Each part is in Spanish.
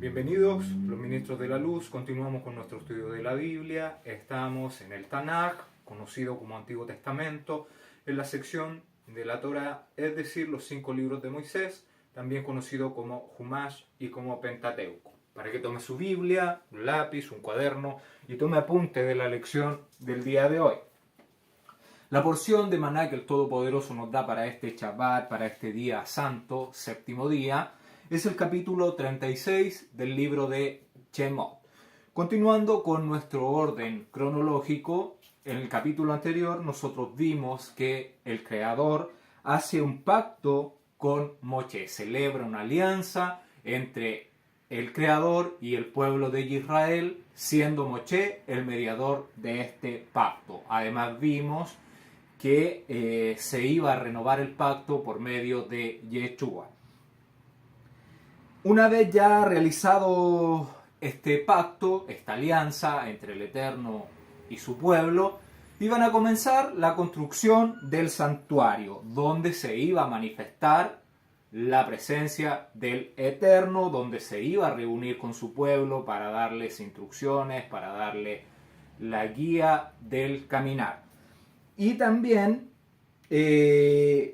Bienvenidos los ministros de la luz, continuamos con nuestro estudio de la Biblia, estamos en el Tanaj, conocido como Antiguo Testamento, en la sección de la Torá, es decir, los 5 libros de Moisés, también conocido como Humash y como Pentateuco. Para que tome su Biblia, un lápiz, un cuaderno y tome apunte de la lección del día de hoy. La porción de maná que el Todopoderoso nos da para este Shabbat, para este día santo, séptimo día, es el capítulo 36 del libro de Shemot. Continuando con nuestro orden cronológico, en el capítulo anterior nosotros vimos que el Creador hace un pacto con Moshe, celebra una alianza entre el Creador y el pueblo de Israel, siendo Moshe el mediador de este pacto. Además vimos que se iba a renovar el pacto por medio de Yeshua. Una vez ya realizado este pacto, esta alianza entre el Eterno y su pueblo, iban a comenzar la construcción del santuario, donde se iba a manifestar la presencia del Eterno, donde se iba a reunir con su pueblo para darles instrucciones, para darle la guía del caminar. Y también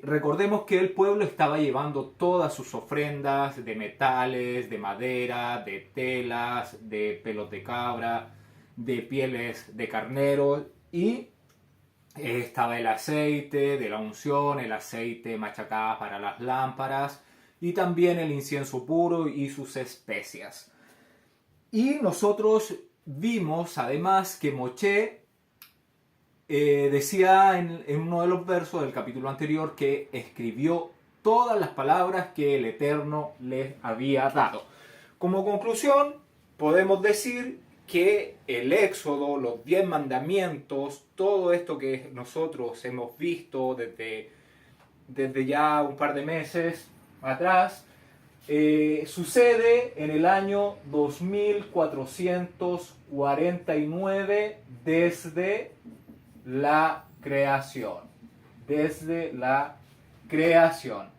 recordemos que el pueblo estaba llevando todas sus ofrendas de metales, de madera, de telas, de pelos de cabra, de pieles de carnero, y estaba el aceite de la unción, el aceite machacado para las lámparas y también el incienso puro y sus especias. Y nosotros vimos además que Moshe decía en uno de los versos del capítulo anterior que escribió todas las palabras que el Eterno les había dado. Como conclusión, podemos decir que el Éxodo, los 10 mandamientos, todo esto que nosotros hemos visto desde ya un par de meses atrás, sucede en el año 2449 desde la creación. Desde la creación.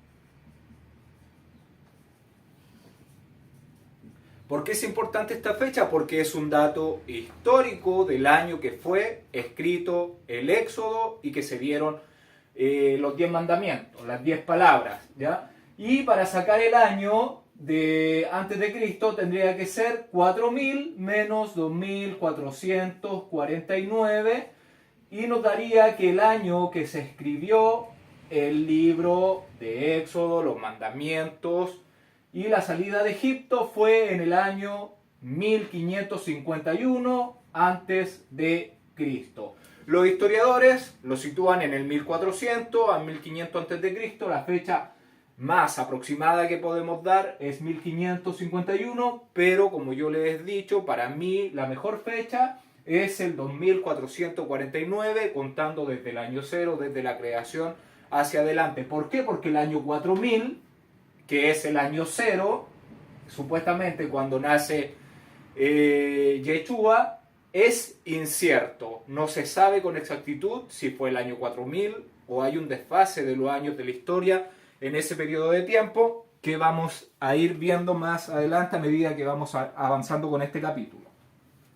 ¿Por qué es importante esta fecha? Porque es un dato histórico del año que fue escrito el Éxodo y que se dieron los 10 mandamientos, las 10 palabras, ¿ya? Y para sacar el año de antes de Cristo tendría que ser 4000 menos 2449 y nos daría que el año que se escribió el libro de Éxodo, los mandamientos y la salida de Egipto fue en el año 1551 antes de Cristo. Los historiadores lo sitúan en el 1400 a 1500 antes de Cristo. La fecha más aproximada que podemos dar es 1551, pero como yo les he dicho, para mí la mejor fecha es el 2449, contando desde el año 0, desde la creación hacia adelante. ¿Por qué? Porque el año 4000, que es el año 0, supuestamente cuando nace Yeshua, es incierto. No se sabe con exactitud si fue el año 4000 o hay un desfase de los años de la historia en ese periodo de tiempo que vamos a ir viendo más adelante a medida que vamos avanzando con este capítulo.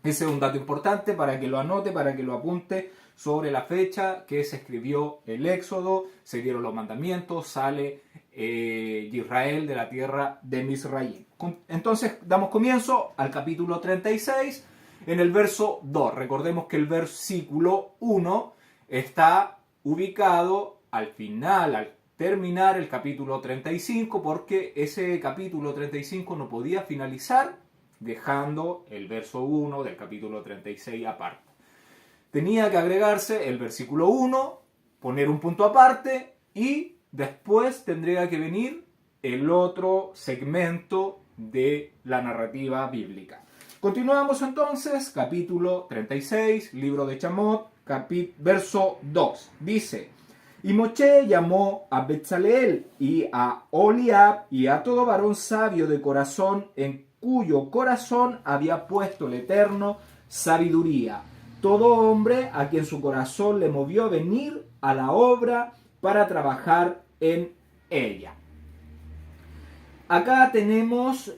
Ese es un dato importante para que lo anote, para que lo apunte sobre la fecha que se escribió el Éxodo, se dieron los mandamientos, sale Israel de la tierra de Misraim. Entonces damos comienzo al capítulo 36 en el verso 2. Recordemos que el versículo 1 está ubicado al final, al terminar el capítulo 35, porque ese capítulo 35 no podía finalizar dejando el verso 1 del capítulo 36 aparte. Tenía que agregarse el versículo 1, poner un punto aparte y después tendría que venir el otro segmento de la narrativa bíblica. Continuamos entonces, capítulo 36, libro de Shemot, verso 2. Dice: y Moshe llamó a Betzaleel y a Oliab y a todo varón sabio de corazón en cuyo corazón había puesto el Eterno sabiduría, todo hombre a quien su corazón le movió a venir a la obra para trabajar en ella. Acá tenemos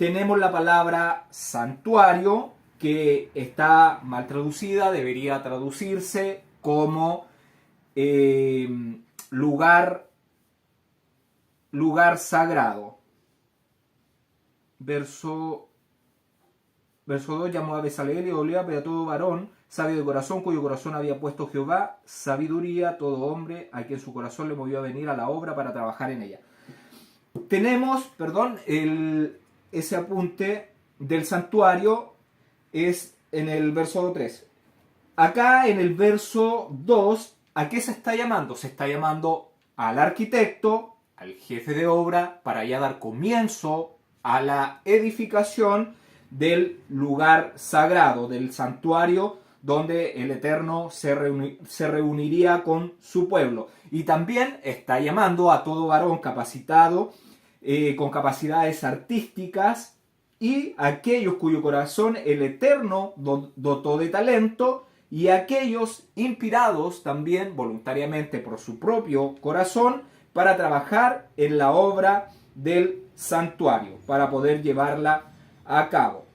tenemos la palabra santuario, que está mal traducida, debería traducirse como lugar sagrado. Verso 2, llamó a Bezaleel y Oliab a todo varón sabio de corazón, cuyo corazón había puesto Jehová, sabiduría, todo hombre a quien su corazón le movió a venir a la obra para trabajar en ella. Tenemos, ese apunte del santuario es en el verso 3. Acá en el verso 2, ¿a qué se está llamando? Se está llamando al arquitecto, al jefe de obra, para ya dar comienzo a la edificación del lugar sagrado, del santuario, donde el Eterno se reuniría con su pueblo. Y también está llamando a todo varón capacitado, con capacidades artísticas, y aquellos cuyo corazón el Eterno dotó de talento, y aquellos inspirados también voluntariamente por su propio corazón para trabajar en la obra del santuario, para poder llevarla a cabo.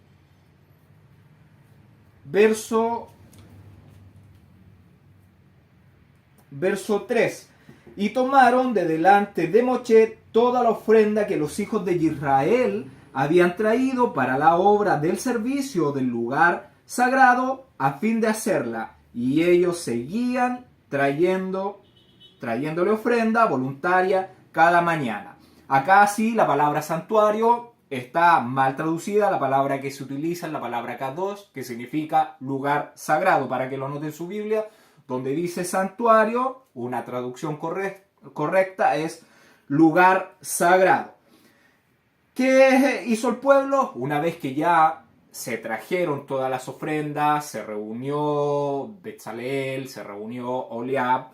Verso 3. Y tomaron de delante de Moshe toda la ofrenda que los hijos de Israel habían traído para la obra del servicio del lugar sagrado a fin de hacerla. Y ellos seguían trayéndole ofrenda voluntaria cada mañana. Acá sí la palabra santuario está mal traducida. La palabra que se utiliza es la palabra kadosh, que significa lugar sagrado. Para que lo note en su Biblia, donde dice santuario, una traducción correcta es lugar sagrado. ¿Qué hizo el pueblo? Una vez que ya se trajeron todas las ofrendas, se reunió Bezaleel, se reunió Oliab,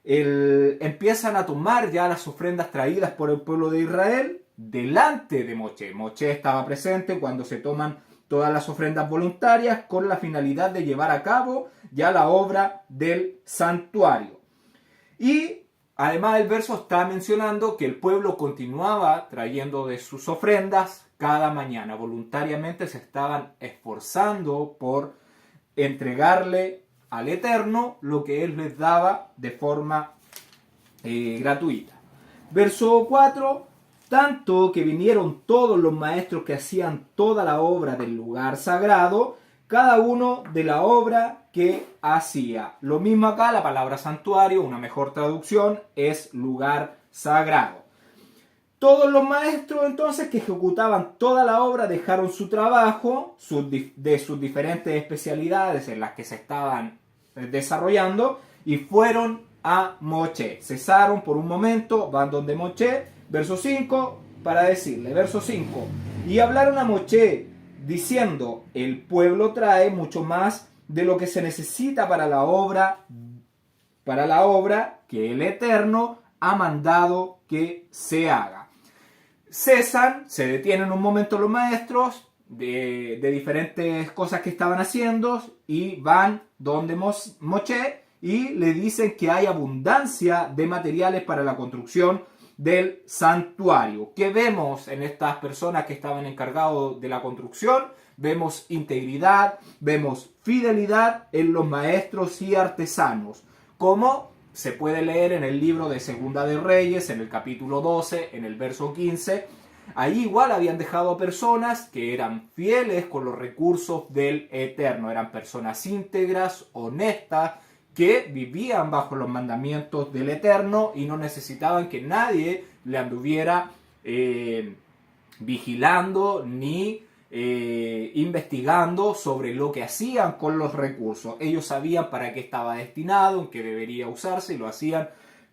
empiezan a tomar ya las ofrendas traídas por el pueblo de Israel delante de Moshe. Moshe estaba presente cuando se toman todas las ofrendas voluntarias con la finalidad de llevar a cabo ya la obra del santuario. Y además el verso está mencionando que el pueblo continuaba trayendo de sus ofrendas cada mañana. Voluntariamente se estaban esforzando por entregarle al Eterno lo que Él les daba de forma gratuita. Verso 4. Tanto que vinieron todos los maestros que hacían toda la obra del lugar sagrado, cada uno de la obra que hacía. Lo mismo acá, la palabra santuario, una mejor traducción, es lugar sagrado. Todos los maestros entonces que ejecutaban toda la obra dejaron su trabajo de sus diferentes especialidades en las que se estaban desarrollando y fueron a Moshe. Cesaron por un momento, van donde Moshe, verso 5, para decirle, verso 5, y hablaron a Moshe diciendo, el pueblo trae mucho más de lo que se necesita para la obra que el Eterno ha mandado que se haga. Cesan, se detienen un momento los maestros de diferentes cosas que estaban haciendo y van donde Moshe y le dicen que hay abundancia de materiales para la construcción del santuario. ¿Qué vemos en estas personas que estaban encargados de la construcción? Vemos integridad, vemos fidelidad en los maestros y artesanos, como se puede leer en el libro de Segunda de Reyes, en el capítulo 12, en el verso 15. Ahí igual habían dejado personas que eran fieles con los recursos del Eterno, eran personas íntegras, honestas, que vivían bajo los mandamientos del Eterno y no necesitaban que nadie le anduviera vigilando ni investigando sobre lo que hacían con los recursos. Ellos sabían para qué estaba destinado, en qué debería usarse y lo hacían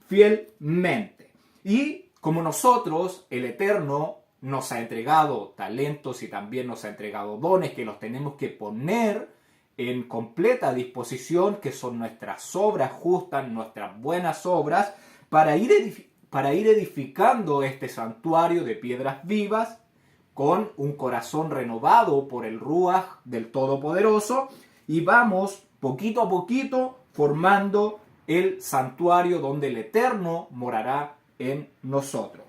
fielmente. Y como nosotros, el Eterno nos ha entregado talentos y también nos ha entregado dones que los tenemos que poner en completa disposición, que son nuestras obras justas, nuestras buenas obras, para ir edificando este santuario de piedras vivas con un corazón renovado por el Ruaj del Todopoderoso, y vamos poquito a poquito formando el santuario donde el Eterno morará en nosotros.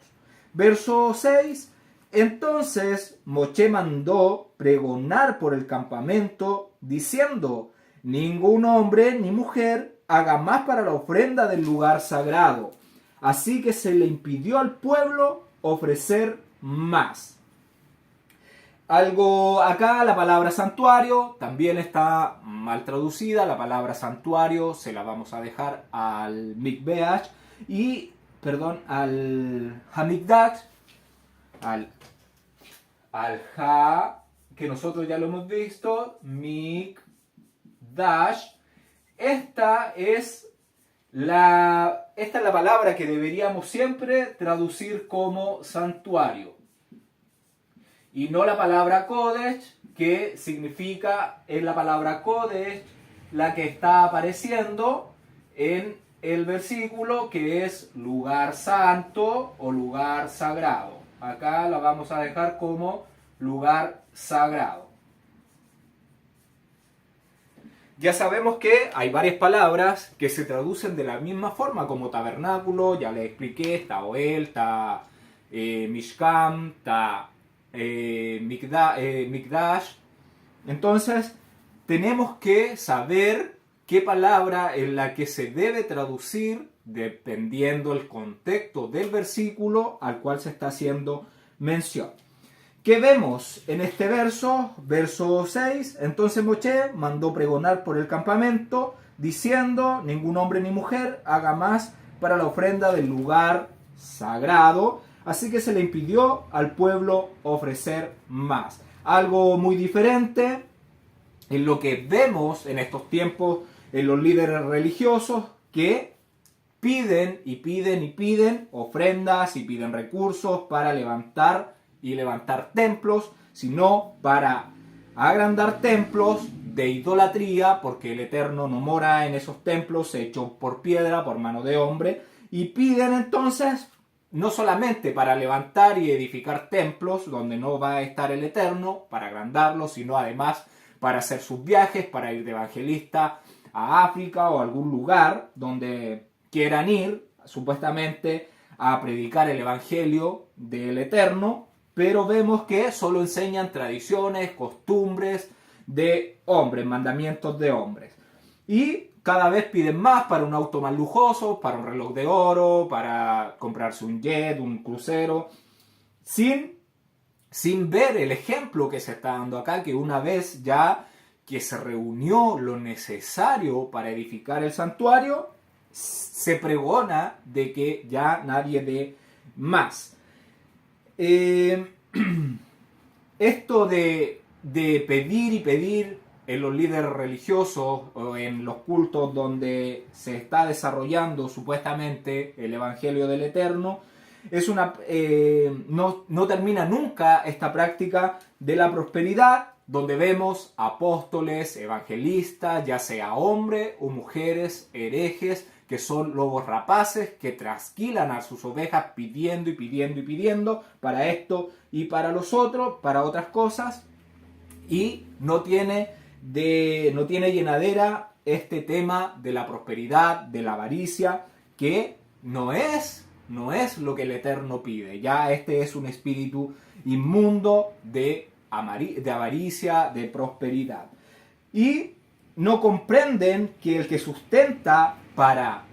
Verso 6. Entonces Moshe mandó pregonar por el campamento diciendo: ningún hombre ni mujer haga más para la ofrenda del lugar sagrado. Así que se le impidió al pueblo ofrecer más. Algo acá, la palabra santuario también está mal traducida. La palabra santuario se la vamos a dejar al Mikbeach al Hamikdash, al Ha, que nosotros ya lo hemos visto, Mikdash. Esta es la palabra que deberíamos siempre traducir como santuario. Y no la palabra Kodesh, que significa, es la palabra Kodesh la que está apareciendo en el versículo, que es lugar santo o lugar sagrado. Acá la vamos a dejar como lugar sagrado. Ya sabemos que hay varias palabras que se traducen de la misma forma, como tabernáculo, ya les expliqué, está Oel, está Mishkan, está Mikdash. Entonces tenemos que saber qué palabra es la que se debe traducir dependiendo el contexto del versículo al cual se está haciendo mención. ¿Qué vemos en este verso? Verso 6. Entonces Moshe mandó pregonar por el campamento diciendo: ningún hombre ni mujer haga más para la ofrenda del lugar sagrado. Así que se le impidió al pueblo ofrecer más. Algo muy diferente en lo que vemos en estos tiempos en los líderes religiosos, que piden y piden y piden ofrendas y piden recursos para levantar templos, sino para agrandar templos de idolatría, porque el Eterno no mora en esos templos hechos por piedra, por mano de hombre, y piden entonces no solamente para levantar y edificar templos donde no va a estar el Eterno, para agrandarlos, sino además para hacer sus viajes, para ir de evangelista a África o a algún lugar donde quieran ir, supuestamente, a predicar el Evangelio del Eterno, pero vemos que solo enseñan tradiciones, costumbres de hombres, mandamientos de hombres. Y cada vez piden más para un auto más lujoso, para un reloj de oro, para comprarse un jet, un crucero, sin ver el ejemplo que se está dando acá, que una vez ya que se reunió lo necesario para edificar el santuario, se pregona de que ya nadie dé más. Esto de pedir y pedir en los líderes religiosos o en los cultos donde se está desarrollando supuestamente el Evangelio del Eterno, es no termina nunca esta práctica de la prosperidad, donde vemos apóstoles, evangelistas, ya sea hombres o mujeres, herejes, que son lobos rapaces, que trasquilan a sus ovejas pidiendo y pidiendo y pidiendo para esto y para los otros, para otras cosas, y no tiene llenadera este tema de la prosperidad, de la avaricia, que no es lo que el Eterno pide. Ya este es un espíritu inmundo de avaricia, de prosperidad. Y no comprenden que el que sustenta para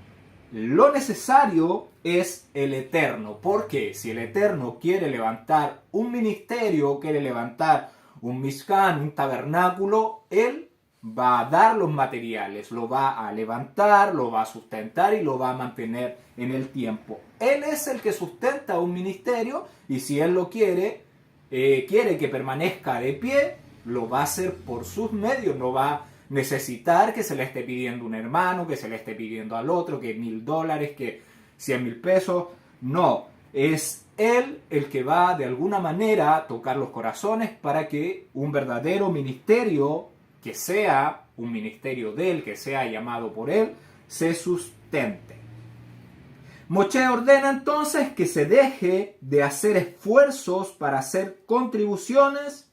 lo necesario es el Eterno. Porque si el Eterno quiere levantar un ministerio, quiere levantar un Mishkan, un tabernáculo, Él va a dar los materiales, lo va a levantar, lo va a sustentar y lo va a mantener en el tiempo. Él es el que sustenta un ministerio, y si Él lo quiere que permanezca de pie, lo va a hacer por sus medios. No va a necesitar que se le esté pidiendo un hermano, que se le esté pidiendo al otro, que $1,000, que 100,000 pesos. No, es Él el que va de alguna manera a tocar los corazones para que un verdadero ministerio, que sea un ministerio de Él, que sea llamado por Él, se sustente. Moshe ordena entonces que se deje de hacer esfuerzos para hacer contribuciones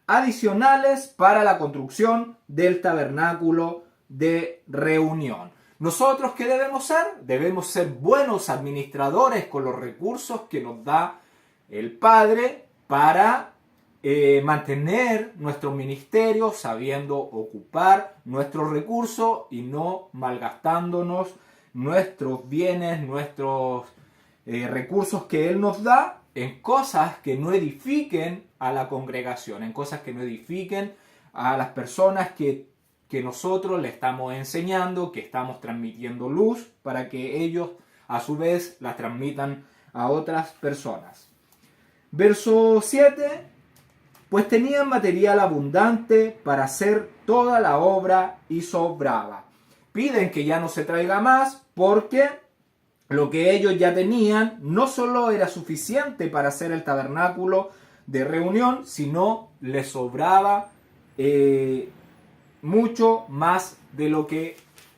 adicionales para la construcción del tabernáculo de reunión. ¿Nosotros qué debemos ser? Debemos ser buenos administradores con los recursos que nos da el Padre para mantener nuestro ministerio sabiendo ocupar nuestros recursos y no malgastándonos nuestros bienes, nuestros recursos que Él nos da en cosas que no edifiquen a la congregación, en cosas que no edifiquen a las personas que nosotros le estamos enseñando, que estamos transmitiendo luz para que ellos a su vez la transmitan a otras personas. Verso 7. Pues tenían material abundante para hacer toda la obra y sobraba. Piden que ya no se traiga más porque lo que ellos ya tenían no solo era suficiente para hacer el tabernáculo de reunión, sino les sobraba mucho más de lo que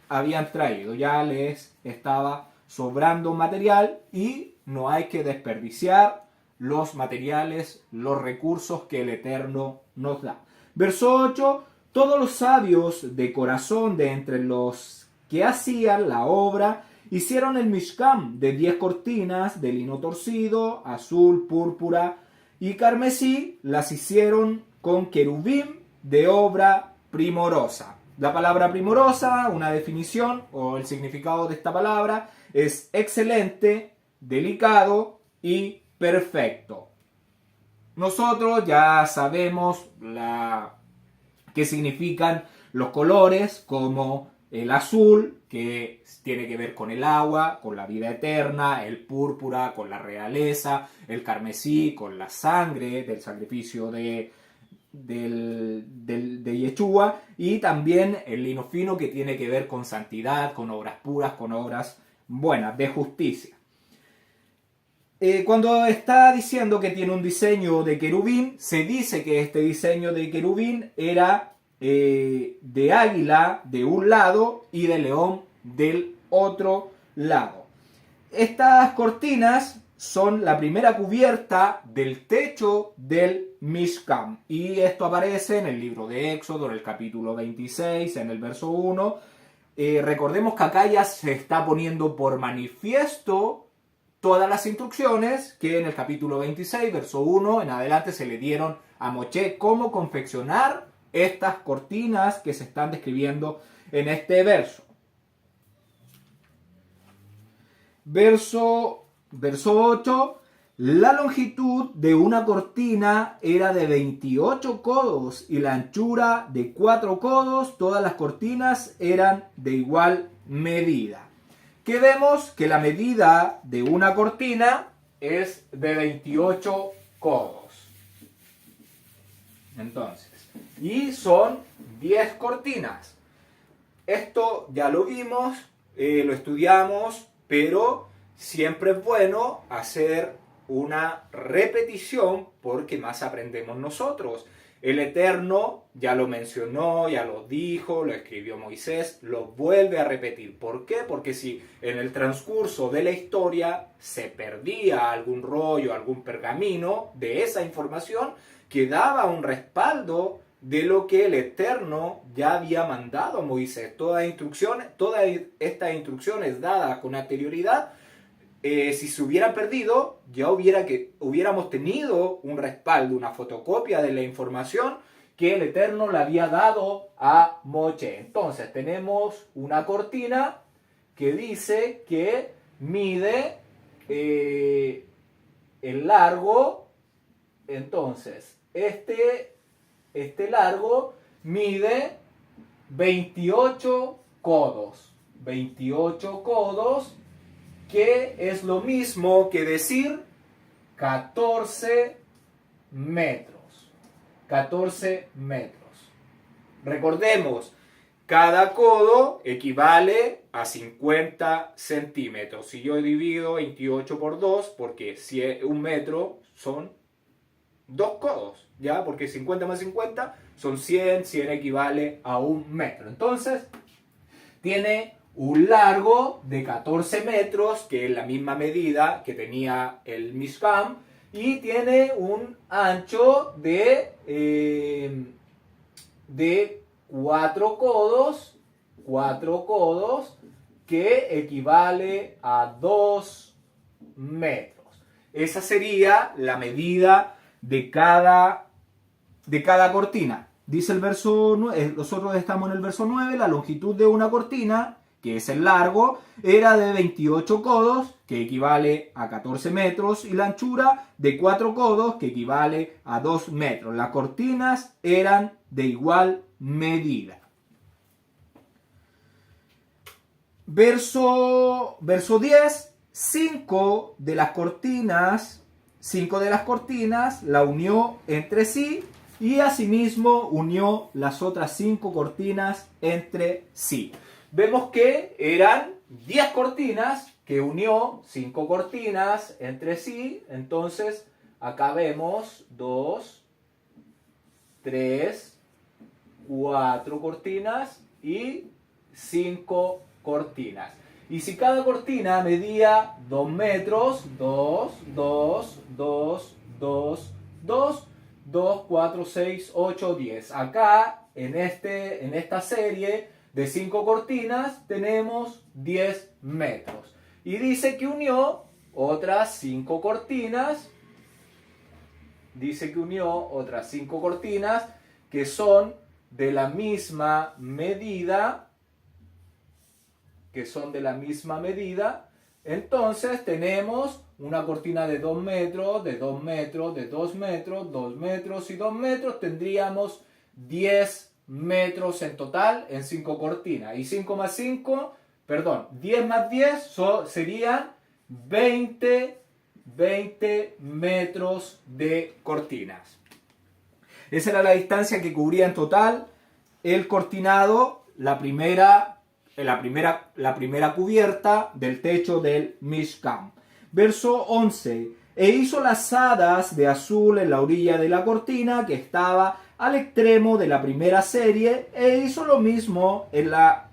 habían traído. Ya les estaba sobrando material y no hay que desperdiciar los materiales, los recursos que el Eterno nos da. Verso 8. Todos los sabios de corazón de entre los que hacían la obra hicieron el Mishkan de 10 cortinas de lino torcido, azul, púrpura y carmesí. Las hicieron con querubín de obra primorosa. La palabra primorosa, una definición o el significado de esta palabra es excelente, delicado y perfecto. Nosotros ya sabemos qué significan los colores, como el azul, que tiene que ver con el agua, con la vida eterna, el púrpura con la realeza, el carmesí con la sangre del sacrificio de Yeshua, y también el lino fino, que tiene que ver con santidad, con obras puras, con obras buenas, de justicia. Cuando está diciendo que tiene un diseño de querubín, se dice que este diseño de querubín era de águila de un lado y de león del otro lado. Estas cortinas son la primera cubierta del techo del Mishkan. Y esto aparece en el libro de Éxodo, en el capítulo 26, en el verso 1. Recordemos que acá ya se está poniendo por manifiesto todas las instrucciones que en el capítulo 26, verso 1 en adelante se le dieron a Moshe cómo confeccionar estas cortinas que se están describiendo en este verso. Verso 8. La longitud de una cortina era de 28 codos y la anchura de 4 codos. Todas las cortinas eran de igual medida. Que vemos que la medida de una cortina es de 28 codos. Entonces, y son 10 cortinas. Esto ya lo vimos, lo estudiamos, pero siempre es bueno hacer una repetición porque más aprendemos nosotros. El Eterno ya lo mencionó, ya lo dijo, lo escribió Moisés, lo vuelve a repetir. ¿Por qué? Porque si en el transcurso de la historia se perdía algún rollo, algún pergamino de esa información, quedaba un respaldo de lo que el Eterno ya había mandado a Moisés. Todas estas instrucciones dadas con anterioridad, si se hubieran perdido, ya hubiéramos tenido un respaldo, una fotocopia de la información que el Eterno le había dado a Moshe. Entonces tenemos una cortina que dice que mide el largo. Entonces este largo mide 28 codos. 28 codos, que es lo mismo que decir 14 metros. 14 metros. Recordemos, cada codo equivale a 50 centímetros. Si yo divido 28 por 2, porque si es un metro son 2 codos, ¿ya? Porque 50 más 50 son 100, 100 equivale a 1 metro. Entonces, tiene un largo de 14 metros, que es la misma medida que tenía el Mishkan, y tiene un ancho de 4 codos, que equivale a 2 metros. Esa sería la medida de cada cortina. Dice el verso 9, nosotros estamos en el verso 9, la longitud de una cortina, que es el largo, era de 28 codos, que equivale a 14 metros, y la anchura de 4 codos, que equivale a 2 metros. Las cortinas eran de igual medida. Verso 10, 5 de las cortinas la unió entre sí, y asimismo unió las otras 5 cortinas entre sí. Vemos que eran 10 cortinas que unió 5 cortinas entre sí. Entonces acá vemos 2, 3, 4 cortinas y 5 cortinas. Y si cada cortina medía 2 metros, 2, 2, 2, 2, 2, 2, 4, 6, 8, 10. Acá, en esta serie de 5 cortinas, tenemos 10 metros. Y dice que unió otras 5 cortinas. Dice que unió otras 5 cortinas que son de la misma medida. Entonces tenemos una cortina de 2 metros, de 2 metros, de 2 metros, 2 metros y 2 metros. Tendríamos 10 metros en total en 5 cortinas. Y 5 más 5, perdón, 10 más 10 serían 20 metros de cortinas. Esa era la distancia que cubría en total el cortinado, la primera cubierta del techo del Mishkan. Verso 11. E hizo lazadas de azul en la orilla de la cortina que estaba al extremo de la primera serie, e hizo lo mismo en la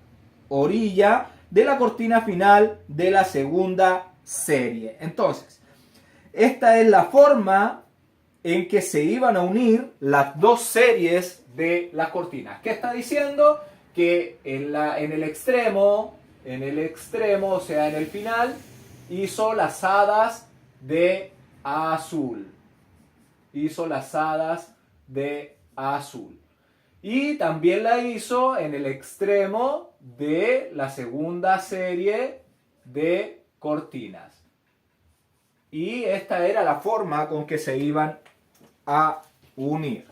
orilla de la cortina final de la segunda serie. Entonces, esta es la forma en que se iban a unir las dos series de las cortinas. ¿Qué está diciendo? Que en el extremo, o sea, en el final, hizo lazadas de azul. Y también la hizo en el extremo de la segunda serie de cortinas. Y esta era la forma con que se iban a unir.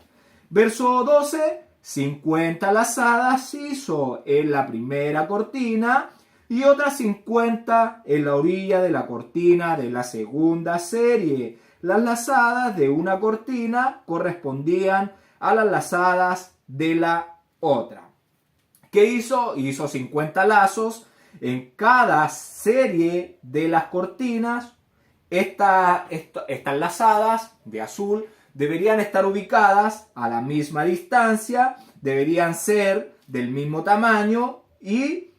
Verso 12. 50 lazadas hizo en la primera cortina y otras 50 en la orilla de la cortina de la segunda serie. Las lazadas de una cortina correspondían a las lazadas de la otra. ¿Qué hizo? Hizo 50 lazos en cada serie de las cortinas. Estas lazadas de azul deberían estar ubicadas a la misma distancia, deberían ser del mismo tamaño y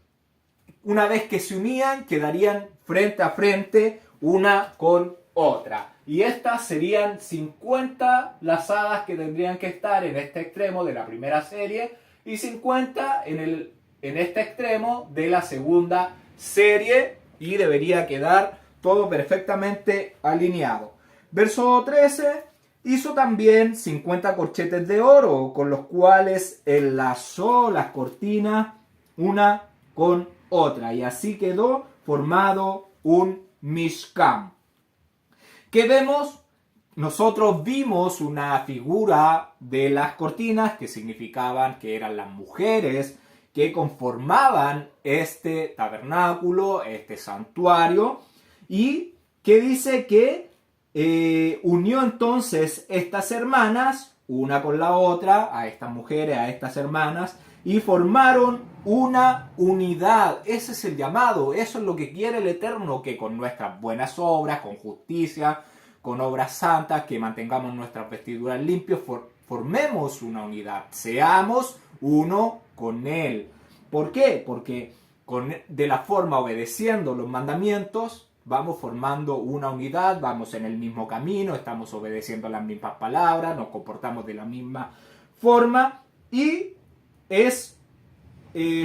una vez que se unían quedarían frente a frente una con otra. Y estas serían 50 lazadas que tendrían que estar en este extremo de la primera serie y 50 en este extremo de la segunda serie, y debería quedar todo perfectamente alineado. Verso 13. Hizo también 50 corchetes de oro, con los cuales enlazó las cortinas una con otra, y así quedó formado un Mishkan. ¿Qué vemos? Nosotros vimos una figura de las cortinas que significaban que eran las mujeres que conformaban este tabernáculo, este santuario, y que dice que unió entonces estas hermanas, una con la otra, a estas mujeres, a estas hermanas, y formaron una unidad. Ese es el llamado, eso es lo que quiere el Eterno, que con nuestras buenas obras, con justicia, con obras santas, que mantengamos nuestras vestiduras limpias, formemos una unidad, seamos uno con Él. ¿Por qué? Porque de la forma, obedeciendo los mandamientos, vamos formando una unidad, vamos en el mismo camino, estamos obedeciendo las mismas palabras, nos comportamos de la misma forma y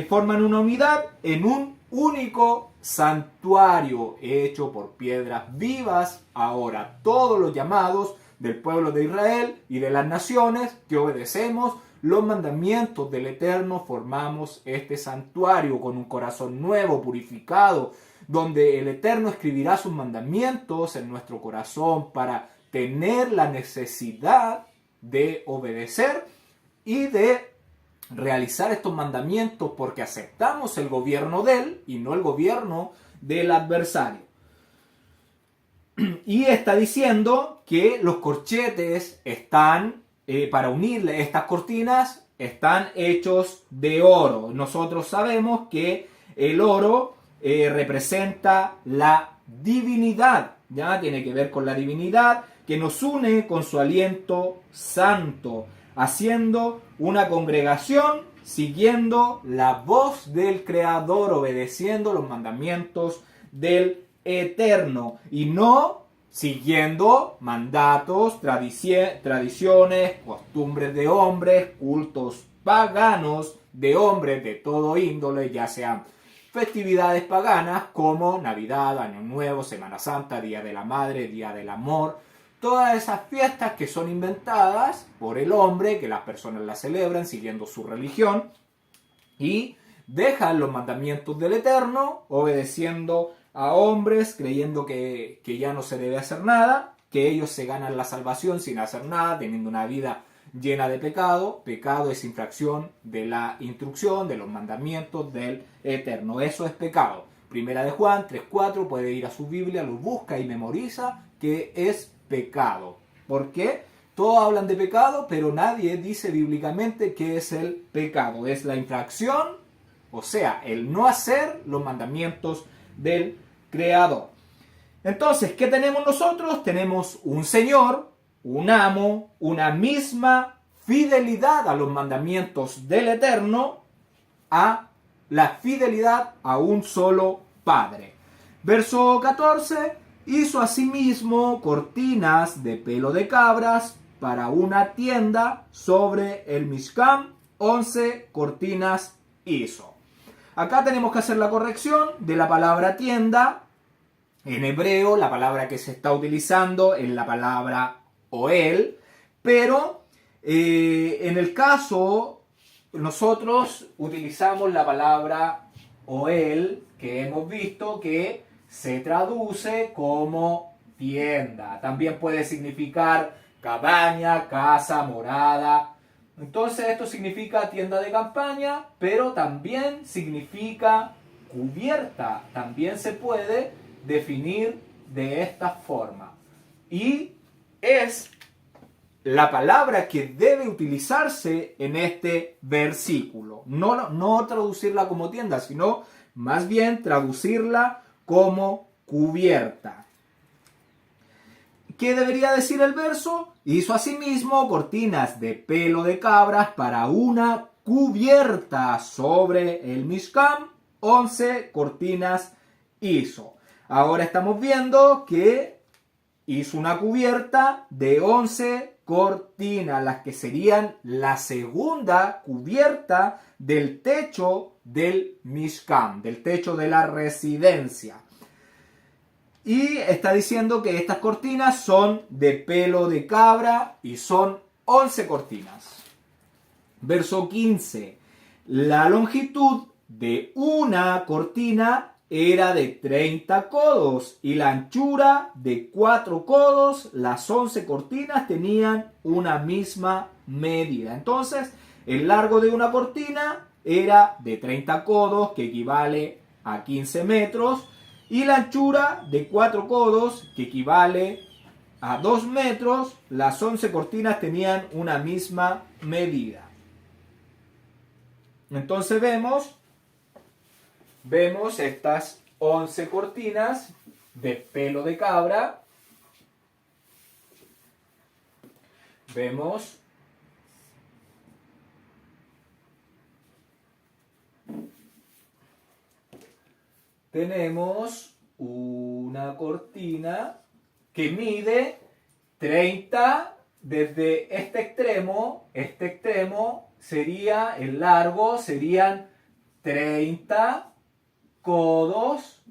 forman una unidad en un único santuario hecho por piedras vivas. Ahora todos los llamados del pueblo de Israel y de las naciones que obedecemos los mandamientos del Eterno formamos este santuario con un corazón nuevo, purificado, donde el Eterno escribirá sus mandamientos en nuestro corazón para tener la necesidad de obedecer y de realizar estos mandamientos porque aceptamos el gobierno de él y no el gobierno del adversario. Y está diciendo que los corchetes están, para unirle estas cortinas, están hechos de oro. Nosotros sabemos que el oro representa la divinidad, ¿ya? Tiene que ver con la divinidad que nos une con su aliento santo, haciendo una congregación, siguiendo la voz del Creador, obedeciendo los mandamientos del Eterno y no siguiendo mandatos, tradiciones, costumbres de hombres, cultos paganos de hombres de todo índole, ya sean festividades paganas como Navidad, Año Nuevo, Semana Santa, Día de la Madre, Día del Amor. Todas esas fiestas que son inventadas por el hombre, que las personas las celebran siguiendo su religión y dejan los mandamientos del Eterno, obedeciendo a hombres, creyendo que ya no se debe hacer nada, que ellos se ganan la salvación sin hacer nada, teniendo una vida llena de pecado. Pecado es infracción de la instrucción, de los mandamientos del Eterno. Eso es pecado. Primera de Juan 3:4, puede ir a su Biblia, lo busca y memoriza que es pecado. ¿Por qué? Todos hablan de pecado, pero nadie dice bíblicamente qué es el pecado. Es la infracción, o sea, el no hacer los mandamientos del Creador. Entonces, ¿qué tenemos nosotros? Tenemos un Señor, un amo, una misma fidelidad a los mandamientos del Eterno, a la fidelidad a un solo Padre. Verso 14, hizo asimismo cortinas de pelo de cabras para una tienda sobre el Mishkan, 11 cortinas hizo. Acá tenemos que hacer la corrección de la palabra tienda. En hebreo, la palabra que se está utilizando es la palabra Oel, pero en el caso, nosotros utilizamos la palabra Oel, que hemos visto que se traduce como tienda. También puede significar cabaña, casa, morada. Entonces esto significa tienda de campaña, pero también significa cubierta. También se puede definir de esta forma. Y es la palabra que debe utilizarse en este versículo. No traducirla como tienda, sino más bien traducirla como cubierta. ¿Qué debería decir el verso? Hizo asimismo cortinas de pelo de cabras para una cubierta sobre el Mishkan. 11 cortinas hizo. Ahora estamos viendo que hizo una cubierta de 11 cortinas, las que serían la segunda cubierta del techo del Mishkan, del techo de la residencia. Y está diciendo que estas cortinas son de pelo de cabra y son 11 cortinas. Verso 15. La longitud de una cortina era de 30 codos y la anchura de 4 codos. Las 11 cortinas tenían una misma medida. Entonces, el largo de una cortina era de 30 codos, que equivale a 15 metros. Y la anchura de 4 codos, que equivale a 2 metros. Las 11 cortinas tenían una misma medida. Entonces vemos estas 11 cortinas de pelo de cabra. Vemos tenemos una cortina que mide 30 desde este extremo sería el largo, serían 30 codos,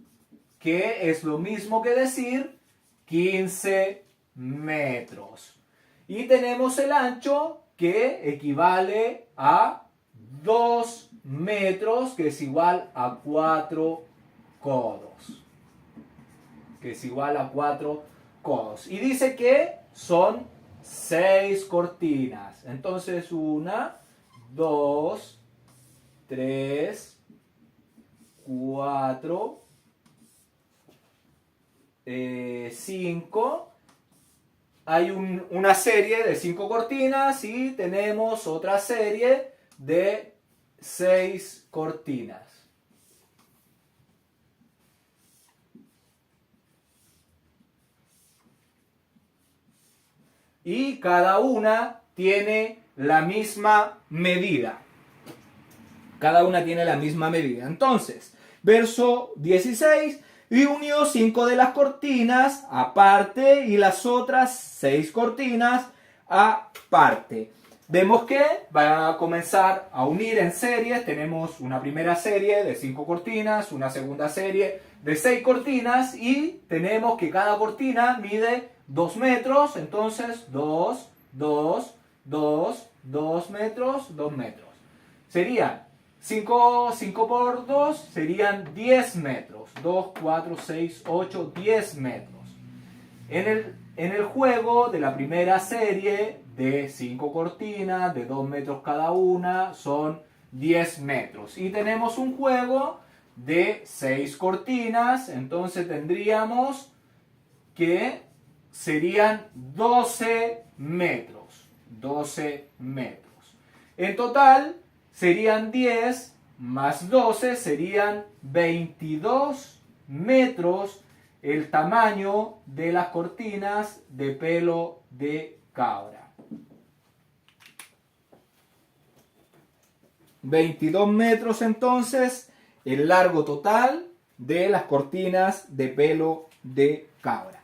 que es lo mismo que decir 15 metros. Y tenemos el ancho, que equivale a 2 metros, que es igual a 4 codos. Que es igual a 4 codos. Y dice que son 6 cortinas. Entonces 1, 2, 3, 4, 5. Hay una serie de 5 cortinas y tenemos otra serie de 6 cortinas. Y cada una tiene la misma medida. Cada una tiene la misma medida. Entonces, verso 16, y unió 5 de las cortinas aparte y las otras 6 cortinas aparte. Vemos que va a comenzar a unir en series. Tenemos una primera serie de 5 cortinas, una segunda serie de 6 cortinas y tenemos que cada cortina mide 2 metros. Entonces 2, 2, 2, 2 metros, 2 metros. Serían 5 por 2 serían 10 metros. 2, 4, 6, 8, 10 metros. En el juego de la primera serie de 5 cortinas, de 2 metros cada una, son 10 metros. Y tenemos un juego de 6 cortinas, entonces tendríamos que serían 12 metros. 12 metros. En total serían 10 más 12 serían 22 metros el tamaño de las cortinas de pelo de cabra. 22 metros entonces el largo total de las cortinas de pelo de cabra.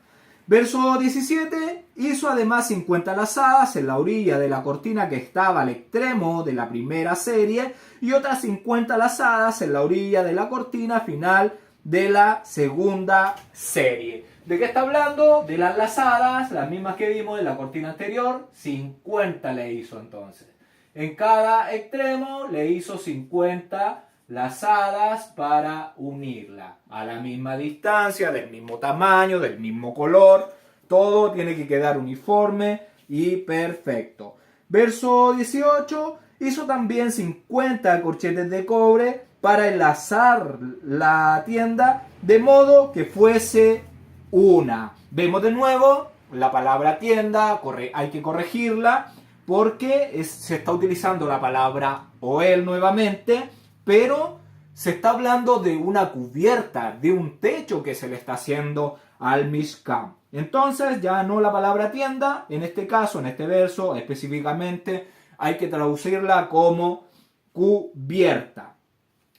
Verso 17, hizo además 50 lazadas en la orilla de la cortina que estaba al extremo de la primera serie y otras 50 lazadas en la orilla de la cortina final de la segunda serie. ¿De qué está hablando? De las lazadas, las mismas que vimos en la cortina anterior, 50 le hizo entonces. En cada extremo le hizo 50 lazadas para unirla a la misma distancia, del mismo tamaño, del mismo color. Todo tiene que quedar uniforme y perfecto. Verso 18, hizo también 50 corchetes de cobre para enlazar la tienda de modo que fuese una. Vemos de nuevo la palabra tienda, hay que corregirla porque se está utilizando la palabra oel nuevamente, pero se está hablando de una cubierta, de un techo que se le está haciendo al Mishkan. Entonces ya no la palabra tienda, en este caso, en este verso específicamente, hay que traducirla como cubierta.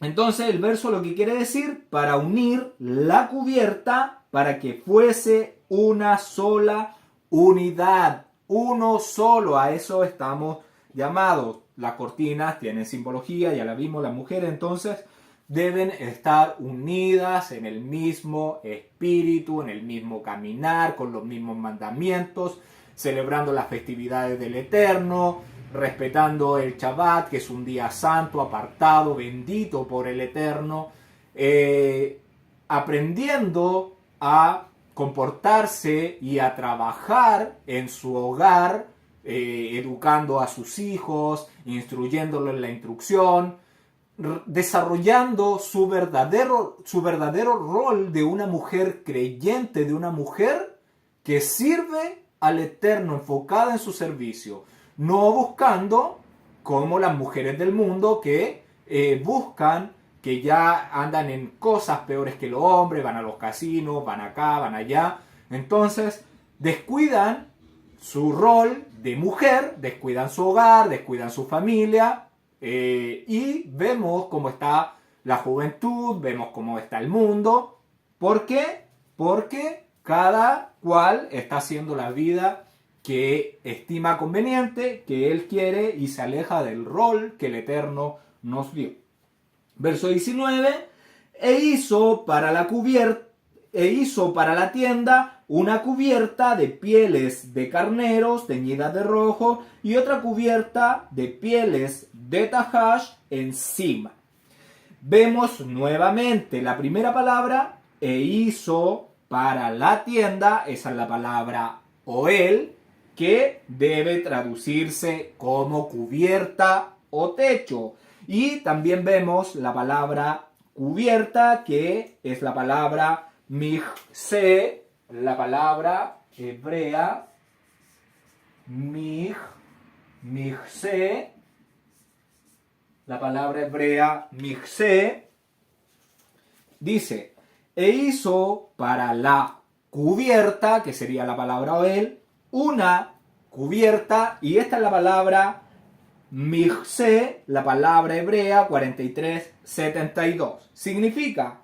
Entonces el verso lo que quiere decir, para unir la cubierta para que fuese una sola unidad, uno solo, a eso estamos llamados. Las cortinas tienen simbología, ya la vimos, las mujeres entonces deben estar unidas en el mismo espíritu, en el mismo caminar, con los mismos mandamientos, celebrando las festividades del Eterno, respetando el Shabbat, que es un día santo, apartado, bendito por el Eterno, aprendiendo a comportarse y a trabajar en su hogar, educando a sus hijos, instruyéndolos en la instrucción, desarrollando su verdadero rol de una mujer creyente, de una mujer que sirve al Eterno, enfocada en su servicio, no buscando como las mujeres del mundo que buscan, que ya andan en cosas peores que los hombres, van a los casinos, van acá, van allá. Entonces descuidan su rol de mujer, descuidan su hogar, descuidan su familia, y vemos cómo está la juventud, vemos cómo está el mundo. ¿Por qué? Porque cada cual está haciendo la vida que estima conveniente, que él quiere, y se aleja del rol que el Eterno nos dio. Verso 19, hizo para la tienda una cubierta de pieles de carneros teñidas de rojo y otra cubierta de pieles de tajash encima. Vemos nuevamente la primera palabra, hizo para la tienda, esa es la palabra oel, que debe traducirse como cubierta o techo. Y también vemos la palabra cubierta, que es la palabra mihse, la palabra hebrea mihse, la palabra hebrea mihse, dice, hizo para la cubierta, que sería la palabra oel, una cubierta, y esta es la palabra mihse, la palabra hebrea 4372. Significa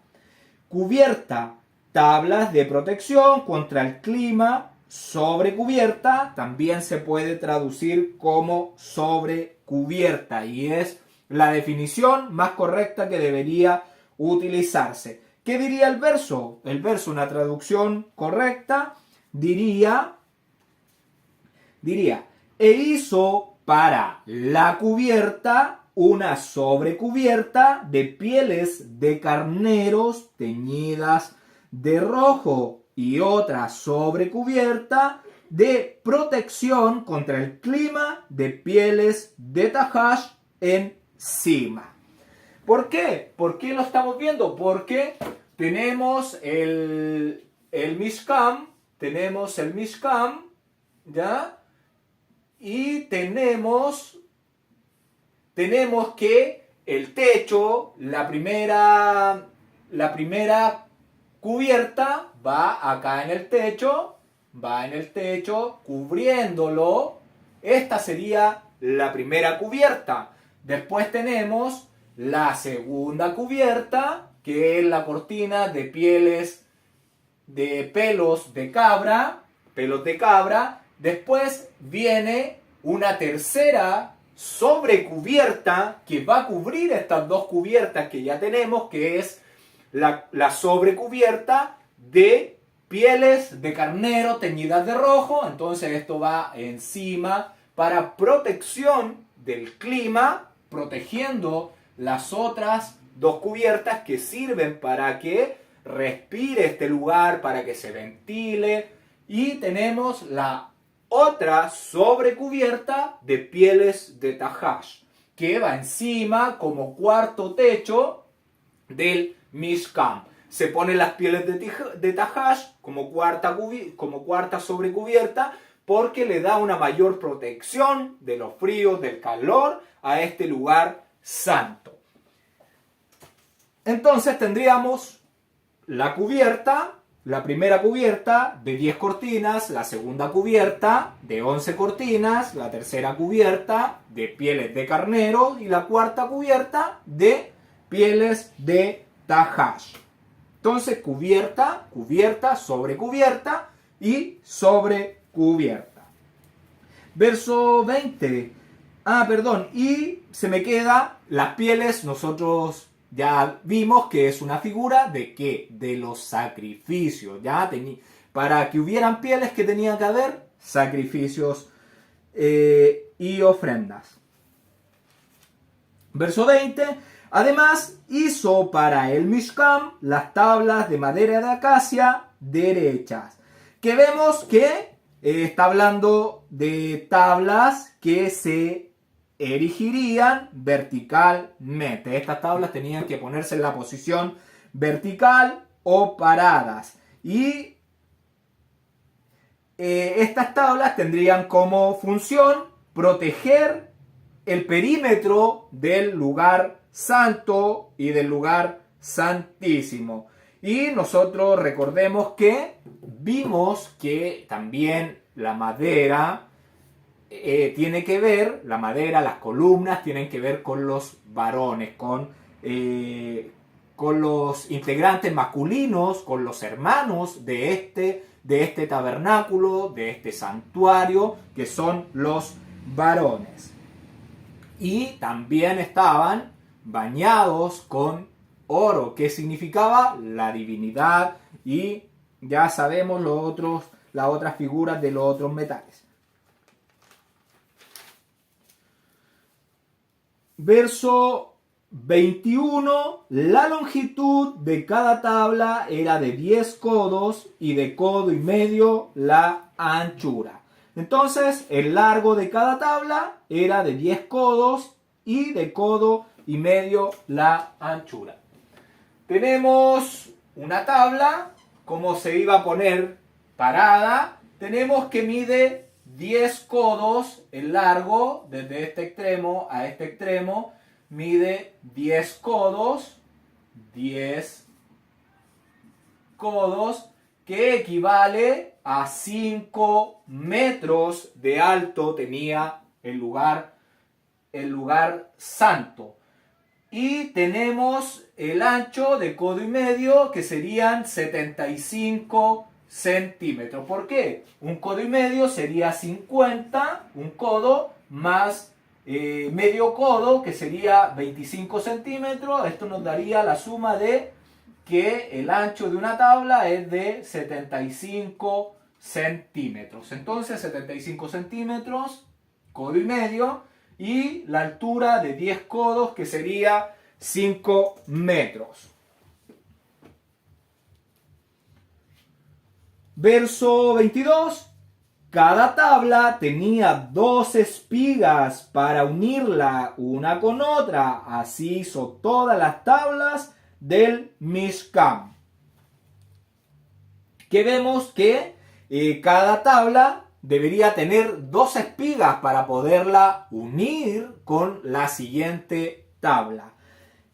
cubierta, tablas de protección contra el clima, sobrecubierta, también se puede traducir como sobrecubierta, y es la definición más correcta que debería utilizarse. ¿Qué diría el verso? El verso, una traducción correcta, diría, hizo para la cubierta una sobrecubierta de pieles de carneros teñidas de rojo y otra sobrecubierta de protección contra el clima de pieles de tajash encima. ¿Por qué? ¿Por qué lo estamos viendo? Porque tenemos el Mishkan, ¿ya? Y tenemos que el techo, la primera cubierta va acá en el techo, cubriéndolo. Esta sería la primera cubierta. Después tenemos la segunda cubierta, que es la cortina de pelos de cabra. Después viene una tercera sobrecubierta que va a cubrir estas dos cubiertas que ya tenemos, que es la sobrecubierta de pieles de carnero teñidas de rojo. Entonces esto va encima para protección del clima, protegiendo las otras dos cubiertas que sirven para que respire este lugar, para que se ventile. Y tenemos la otra sobrecubierta de pieles de tajash, que va encima como cuarto techo del Mishkan. Se ponen las pieles de tajash como cuarta sobrecubierta, porque le da una mayor protección de los fríos, del calor a este lugar santo. Entonces tendríamos la cubierta, la primera cubierta de 10 cortinas, la segunda cubierta de 11 cortinas, la tercera cubierta de pieles de carnero y la cuarta cubierta de pieles de tajash. Entonces cubierta, sobrecubierta y sobrecubierta. Verso 20. Y se me queda las pieles. Nosotros ya vimos que es una figura de ¿qué? De los sacrificios. Para que hubieran pieles, que tenía que haber sacrificios y ofrendas. Verso 20. Además, hizo para el Mishkan las tablas de madera de acacia derechas. Que vemos que está hablando de tablas que se erigirían verticalmente. Estas tablas tenían que ponerse en la posición vertical o paradas. Y estas tablas tendrían como función proteger el perímetro del lugar santo y del lugar santísimo. Y nosotros recordemos que vimos que también la madera tiene que ver, las columnas tienen que ver con los varones, con los integrantes masculinos, con los hermanos de este tabernáculo, de este santuario, que son los varones. Y también estaban bañados con oro, que significaba la divinidad, y ya sabemos las otras figuras de los otros metales. Verso 21, la longitud de cada tabla era de 10 codos y de codo y medio la anchura. Entonces, el largo de cada tabla era de 10 codos y de codo y medio la anchura. Tenemos una tabla, como se iba a poner parada, tenemos que mide 10 codos el largo, desde este extremo a este extremo, mide 10 codos, que equivale a 5 metros de alto tenía el lugar santo. Y tenemos el ancho de codo y medio, que serían 75 centímetros. ¿Por qué? Un codo y medio sería 50, un codo más medio codo, que sería 25 centímetros. Esto nos daría la suma de que el ancho de una tabla es de 75 centímetros. Entonces, 75 centímetros, codo y medio, y la altura de 10 codos, que sería 5 metros. Verso 22. Cada tabla tenía 2 espigas para unirla una con otra. Así hizo todas las tablas del Mishkan. Que vemos que cada tabla debería tener 2 espigas para poderla unir con la siguiente tabla.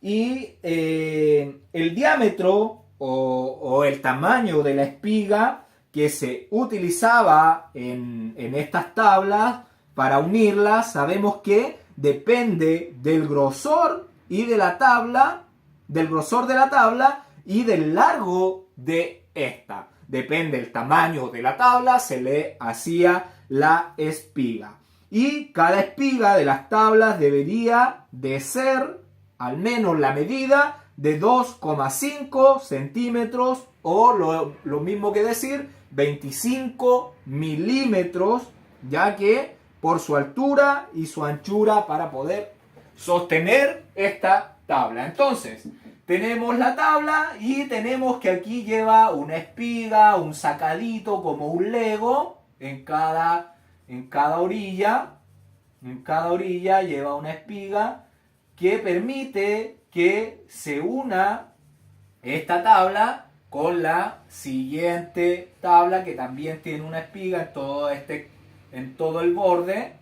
Y el diámetro o el tamaño de la espiga que se utilizaba en estas tablas para unirlas, sabemos que depende del grosor y de la tabla, del grosor de la tabla y del largo de esta. Depende del tamaño de la tabla, se le hacía la espiga. Y cada espiga de las tablas debería de ser al menos la medida de 2,5 centímetros, o lo mismo que decir 25 milímetros, ya que por su altura y su anchura, para poder sostener esta tabla. Entonces, tenemos la tabla y tenemos que aquí lleva una espiga, un sacadito como un Lego en cada orilla. En cada orilla lleva una espiga que permite que se una esta tabla con la siguiente tabla, que también tiene una espiga en todo el borde.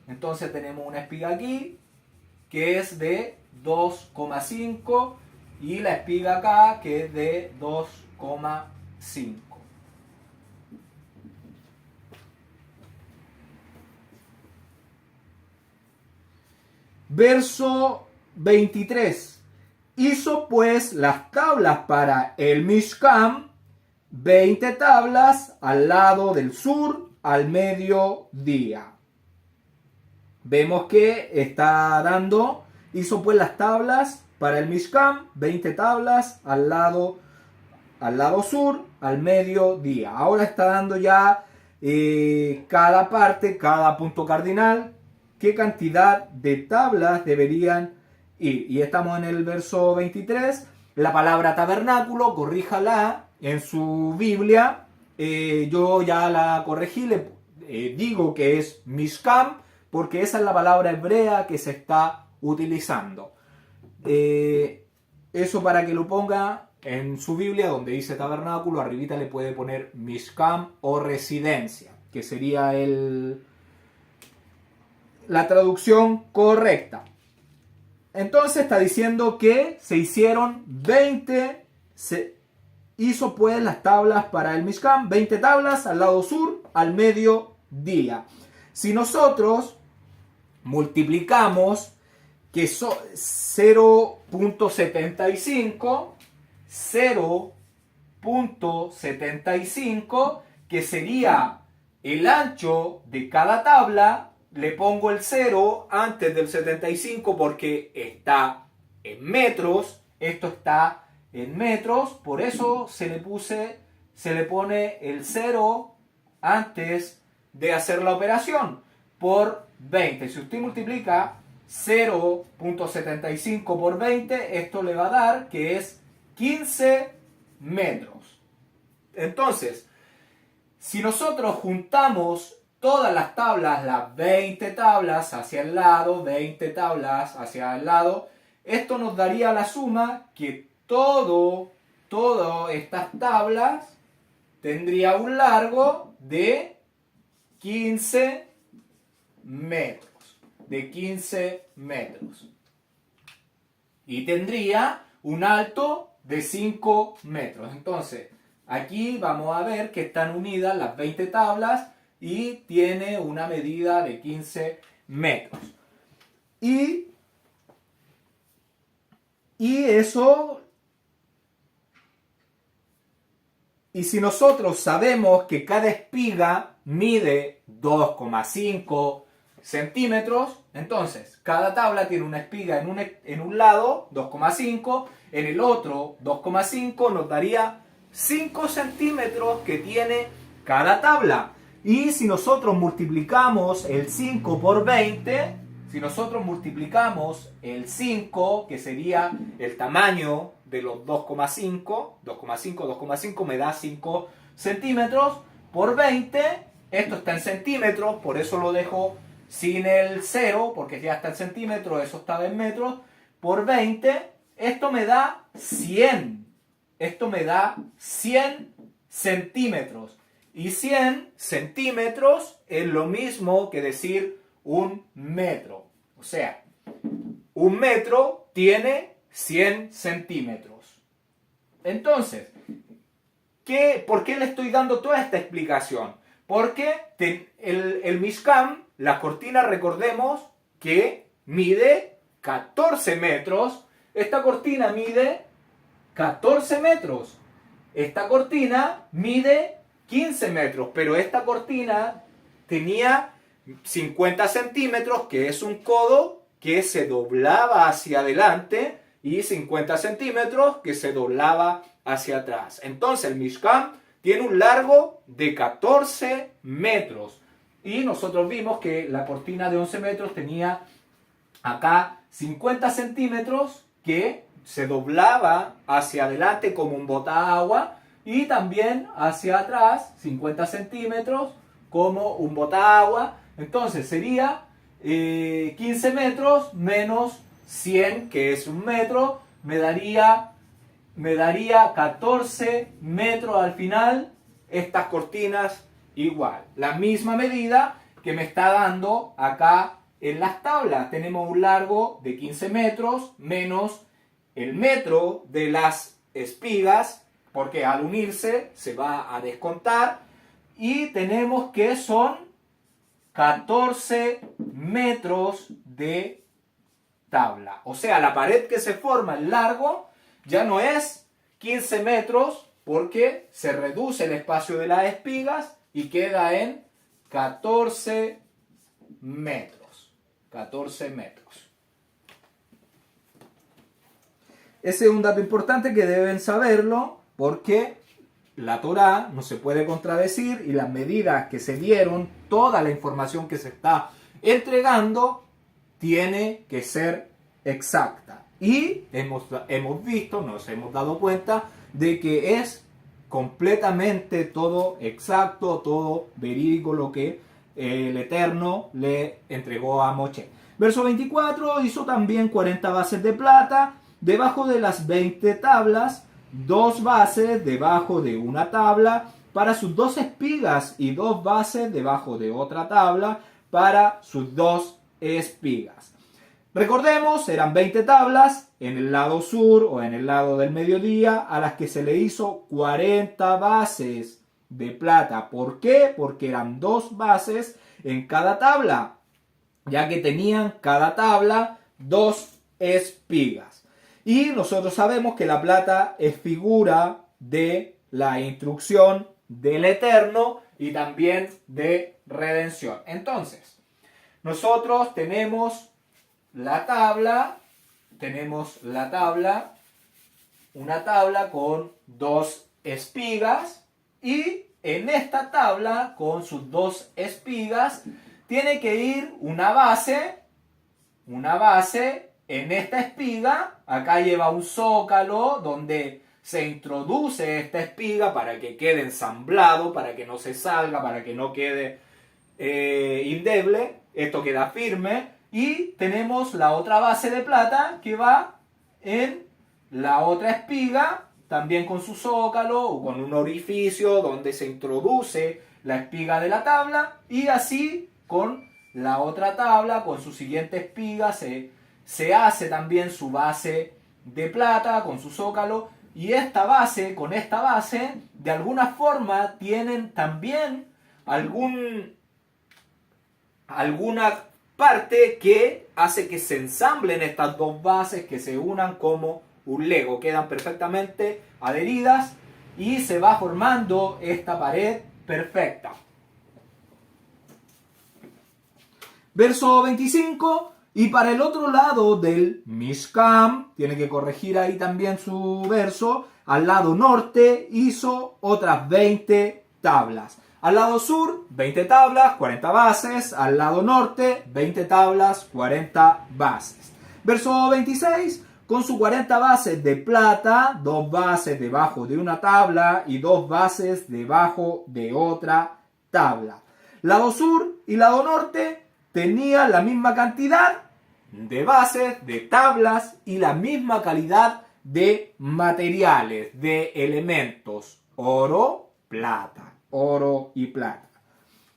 Entonces tenemos una espiga aquí que es de 2,5 y la espiga acá que es de 2,5. Verso 23. Hizo pues las tablas para el Mishkan, 20 tablas al lado del sur al mediodía. Vemos que está dando, hizo pues las tablas para el Mishkan, 20 tablas al lado sur al mediodía. Ahora está dando ya cada parte, cada punto cardinal, qué cantidad de tablas deberían ir. Y estamos en el verso 23. La palabra tabernáculo, corríjala en su Biblia. Yo ya la corregí, digo que es Mishkan, porque esa es la palabra hebrea que se está utilizando. Eso para que lo ponga en su Biblia, donde dice tabernáculo, arribita le puede poner Mishkan o residencia, que sería la traducción correcta. Entonces está diciendo que se hicieron 20, se hizo pues las tablas para el Mishkan, 20 tablas al lado sur al mediodía. Si nosotros multiplicamos que 0.75, que sería el ancho de cada tabla, le pongo el 0 antes del 75 porque está en metros, Esto está en metros, por eso se le pone el 0 antes de hacer la operación por 20. Si usted multiplica 0.75 por 20, esto le va a dar que es 15 metros. Entonces, si nosotros juntamos todas las tablas, las 20 tablas hacia el lado, 20 tablas hacia el lado, esto nos daría la suma que todas estas tablas tendría un largo de 15 metros. De 15 metros. Y tendría un alto de 5 metros. Entonces, aquí vamos a ver que están unidas las 20 tablas y tiene una medida de 15 metros. Y eso... Y si nosotros sabemos que cada espiga mide 2,5 centímetros, entonces cada tabla tiene una espiga en un lado, 2,5, en el otro 2,5, nos daría 5 centímetros que tiene cada tabla. Y si nosotros multiplicamos el 5 por 20, si nosotros multiplicamos el 5, que sería el tamaño de los 2,5 me da 5 centímetros, por 20, esto está en centímetros, por eso lo dejo sin el 0, porque ya está en centímetros, eso estaba en metros, por 20, esto me da 100. Esto me da 100 centímetros. Y 100 centímetros es lo mismo que decir un metro. O sea, un metro tiene 100 centímetros. Entonces, ¿por qué le estoy dando toda esta explicación? Porque el Mishkan, la cortina, recordemos que mide 14 metros. Esta cortina mide 14 metros. Esta cortina mide 15 metros, pero esta cortina tenía 50 centímetros, que es un codo que se doblaba hacia adelante, y 50 centímetros que se doblaba hacia atrás. Entonces el Mishkan tiene un largo de 14 metros. Y nosotros vimos que la cortina de 11 metros tenía acá 50 centímetros que se doblaba hacia adelante como un botaagua, y también hacia atrás 50 centímetros como un botaagua. Entonces sería 15 metros menos 100, que es un metro, me daría 14 metros al final. Estas cortinas igual, la misma medida que me está dando acá en las tablas. Tenemos un largo de 15 metros menos el metro de las espigas, porque al unirse se va a descontar, y tenemos que son 14 metros de tabla. O sea, la pared que se forma, el largo, ya no es 15 metros, porque se reduce el espacio de las espigas y queda en 14 metros. 14 metros. Ese es un dato importante que deben saberlo, porque la Torá no se puede contradecir y las medidas que se dieron, toda la información que se está entregando, tiene que ser exacta. Y hemos visto, nos hemos dado cuenta de que es completamente todo exacto, todo verídico lo que el Eterno le entregó a Moshe. Verso 24, hizo también 40 bases de plata debajo de las 20 tablas, 2 bases debajo de una tabla para sus 2 espigas y 2 bases debajo de otra tabla para sus 2 espigas. Recordemos, eran 20 tablas en el lado sur o en el lado del mediodía, a las que se le hizo 40 bases de plata. ¿Por qué? Porque eran 2 bases en cada tabla, ya que tenían cada tabla 2 espigas. Y nosotros sabemos que la plata es figura de la instrucción del Eterno y también de redención. Entonces, nosotros tenemos la tabla una tabla con 2 espigas y en esta tabla con sus 2 espigas tiene que ir una base en esta espiga. Acá lleva un zócalo donde se introduce esta espiga para que quede ensamblado, para que no se salga, para que no quede indeble. Esto queda firme. Y tenemos la otra base de plata que va en la otra espiga, también con su zócalo o con un orificio donde se introduce la espiga de la tabla. Y así con la otra tabla, con su siguiente espiga, se hace también su base de plata con su zócalo. Y esta base, con esta base, de alguna forma tienen también alguna parte que hace que se ensamblen estas dos bases, que se unan como un Lego. Quedan perfectamente adheridas y se va formando esta pared perfecta. Verso 25. Y para el otro lado del Mishkan, tiene que corregir ahí también su verso, al lado norte hizo otras 20 tablas. Al lado sur, 20 tablas, 40 bases. Al lado norte, 20 tablas, 40 bases. Verso 26. Con sus 40 bases de plata, 2 bases debajo de una tabla y 2 bases debajo de otra tabla. Lado sur y lado norte tenían la misma cantidad de bases, de tablas y la misma calidad de materiales, de elementos. Oro, plata. Oro y plata.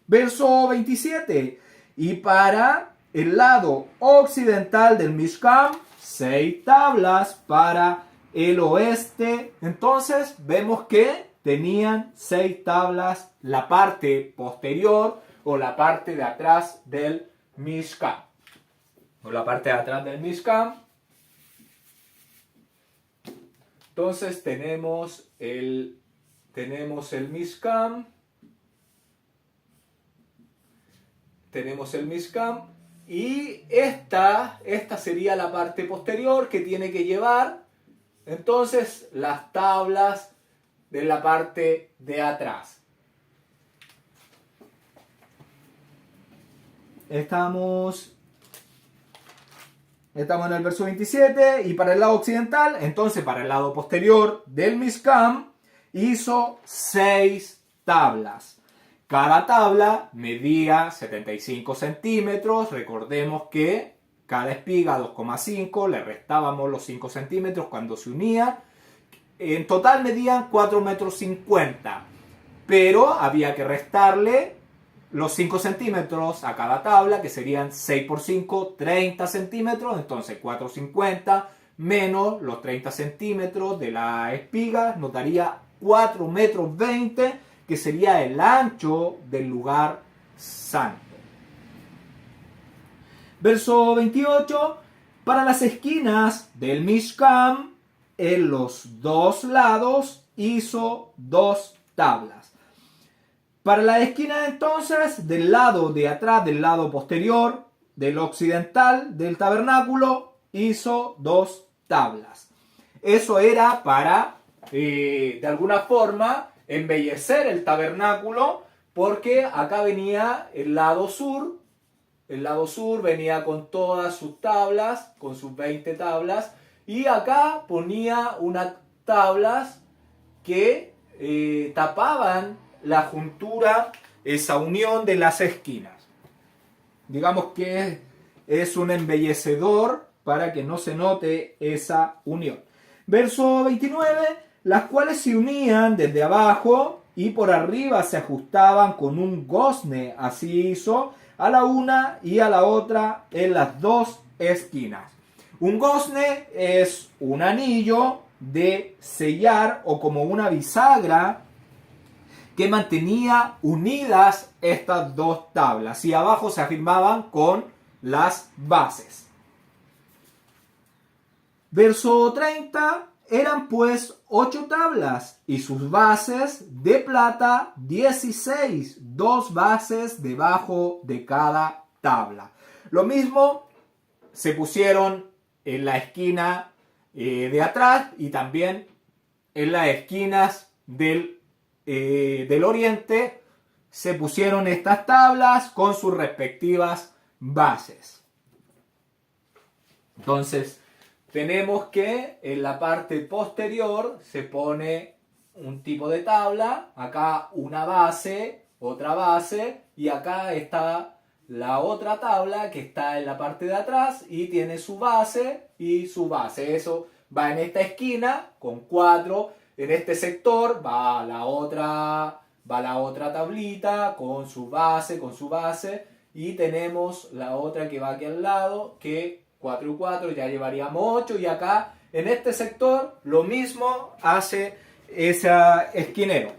Verso 27. Y para el lado occidental del Mishkan, 6 tablas para el oeste. Entonces vemos que tenían 6 tablas la parte posterior o la parte de atrás del Mishkan. O la parte de atrás del Mishkan. Entonces tenemos el Mishkan. Tenemos el Mishkan. Y esta sería la parte posterior que tiene que llevar entonces las tablas de la parte de atrás. Estamos en el verso 27. Y para el lado occidental, entonces para el lado posterior del Mishkan, hizo 6 tablas. Cada tabla medía 75 centímetros. Recordemos que cada espiga 2,5. Le restábamos los 5 centímetros cuando se unía. En total medían 4,50 metros. Pero había que restarle los 5 centímetros a cada tabla, que serían 6 por 5, 30 centímetros. Entonces 4,50 menos los 30 centímetros de la espiga nos daría 4,20 metros, que sería el ancho del lugar santo. Verso 28. Para las esquinas del Mishkan, en los 2 lados hizo 2 tablas. Para la esquina entonces, del lado de atrás, del lado posterior, del occidental del tabernáculo, hizo 2 tablas. Eso era para, de alguna forma, embellecer el tabernáculo, porque acá venía el lado sur. El lado sur venía con todas sus tablas, con sus 20 tablas, y acá ponía unas tablas que tapaban la juntura, esa unión de las esquinas. Digamos que es un embellecedor para que no se note esa unión. Verso 29. Las cuales se unían desde abajo y por arriba se ajustaban con un gozne. Así hizo a la una y a la otra en las 2 esquinas. Un gozne es un anillo de sellar o como una bisagra que mantenía unidas estas 2 tablas y abajo se afirmaban con las bases. Verso 30. Eran pues 8 tablas y sus bases de plata 16, 2 bases debajo de cada tabla. Lo mismo se pusieron en la esquina de atrás, y también en las esquinas del oriente se pusieron estas tablas con sus respectivas bases. Entonces tenemos que en la parte posterior se pone un tipo de tabla, acá una base, otra base, y acá está la otra tabla que está en la parte de atrás y tiene su base y su base. Eso va en esta esquina con 4. En este sector va la otra tablita con su base, y tenemos la otra que va aquí al lado, que 4 y 4 ya llevaríamos 8, y acá en este sector lo mismo hace ese esquinero.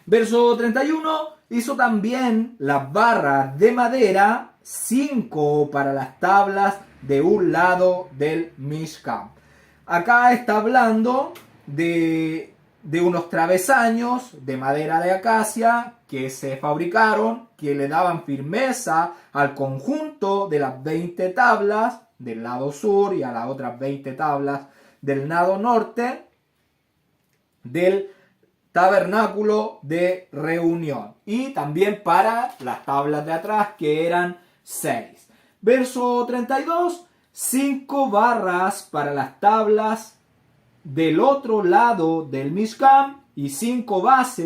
Verso 31, hizo también las barras de madera, 5 para las tablas de un lado del Mishkan. Acá está hablando de unos travesaños de madera de acacia que se fabricaron, que le daban firmeza al conjunto de las 20 tablas del lado sur y a las otras 20 tablas del lado norte del tabernáculo de reunión, y también para las tablas de atrás, que eran 6. Verso 32, 5 barras para las tablas del otro lado del Mishkan y 5 barras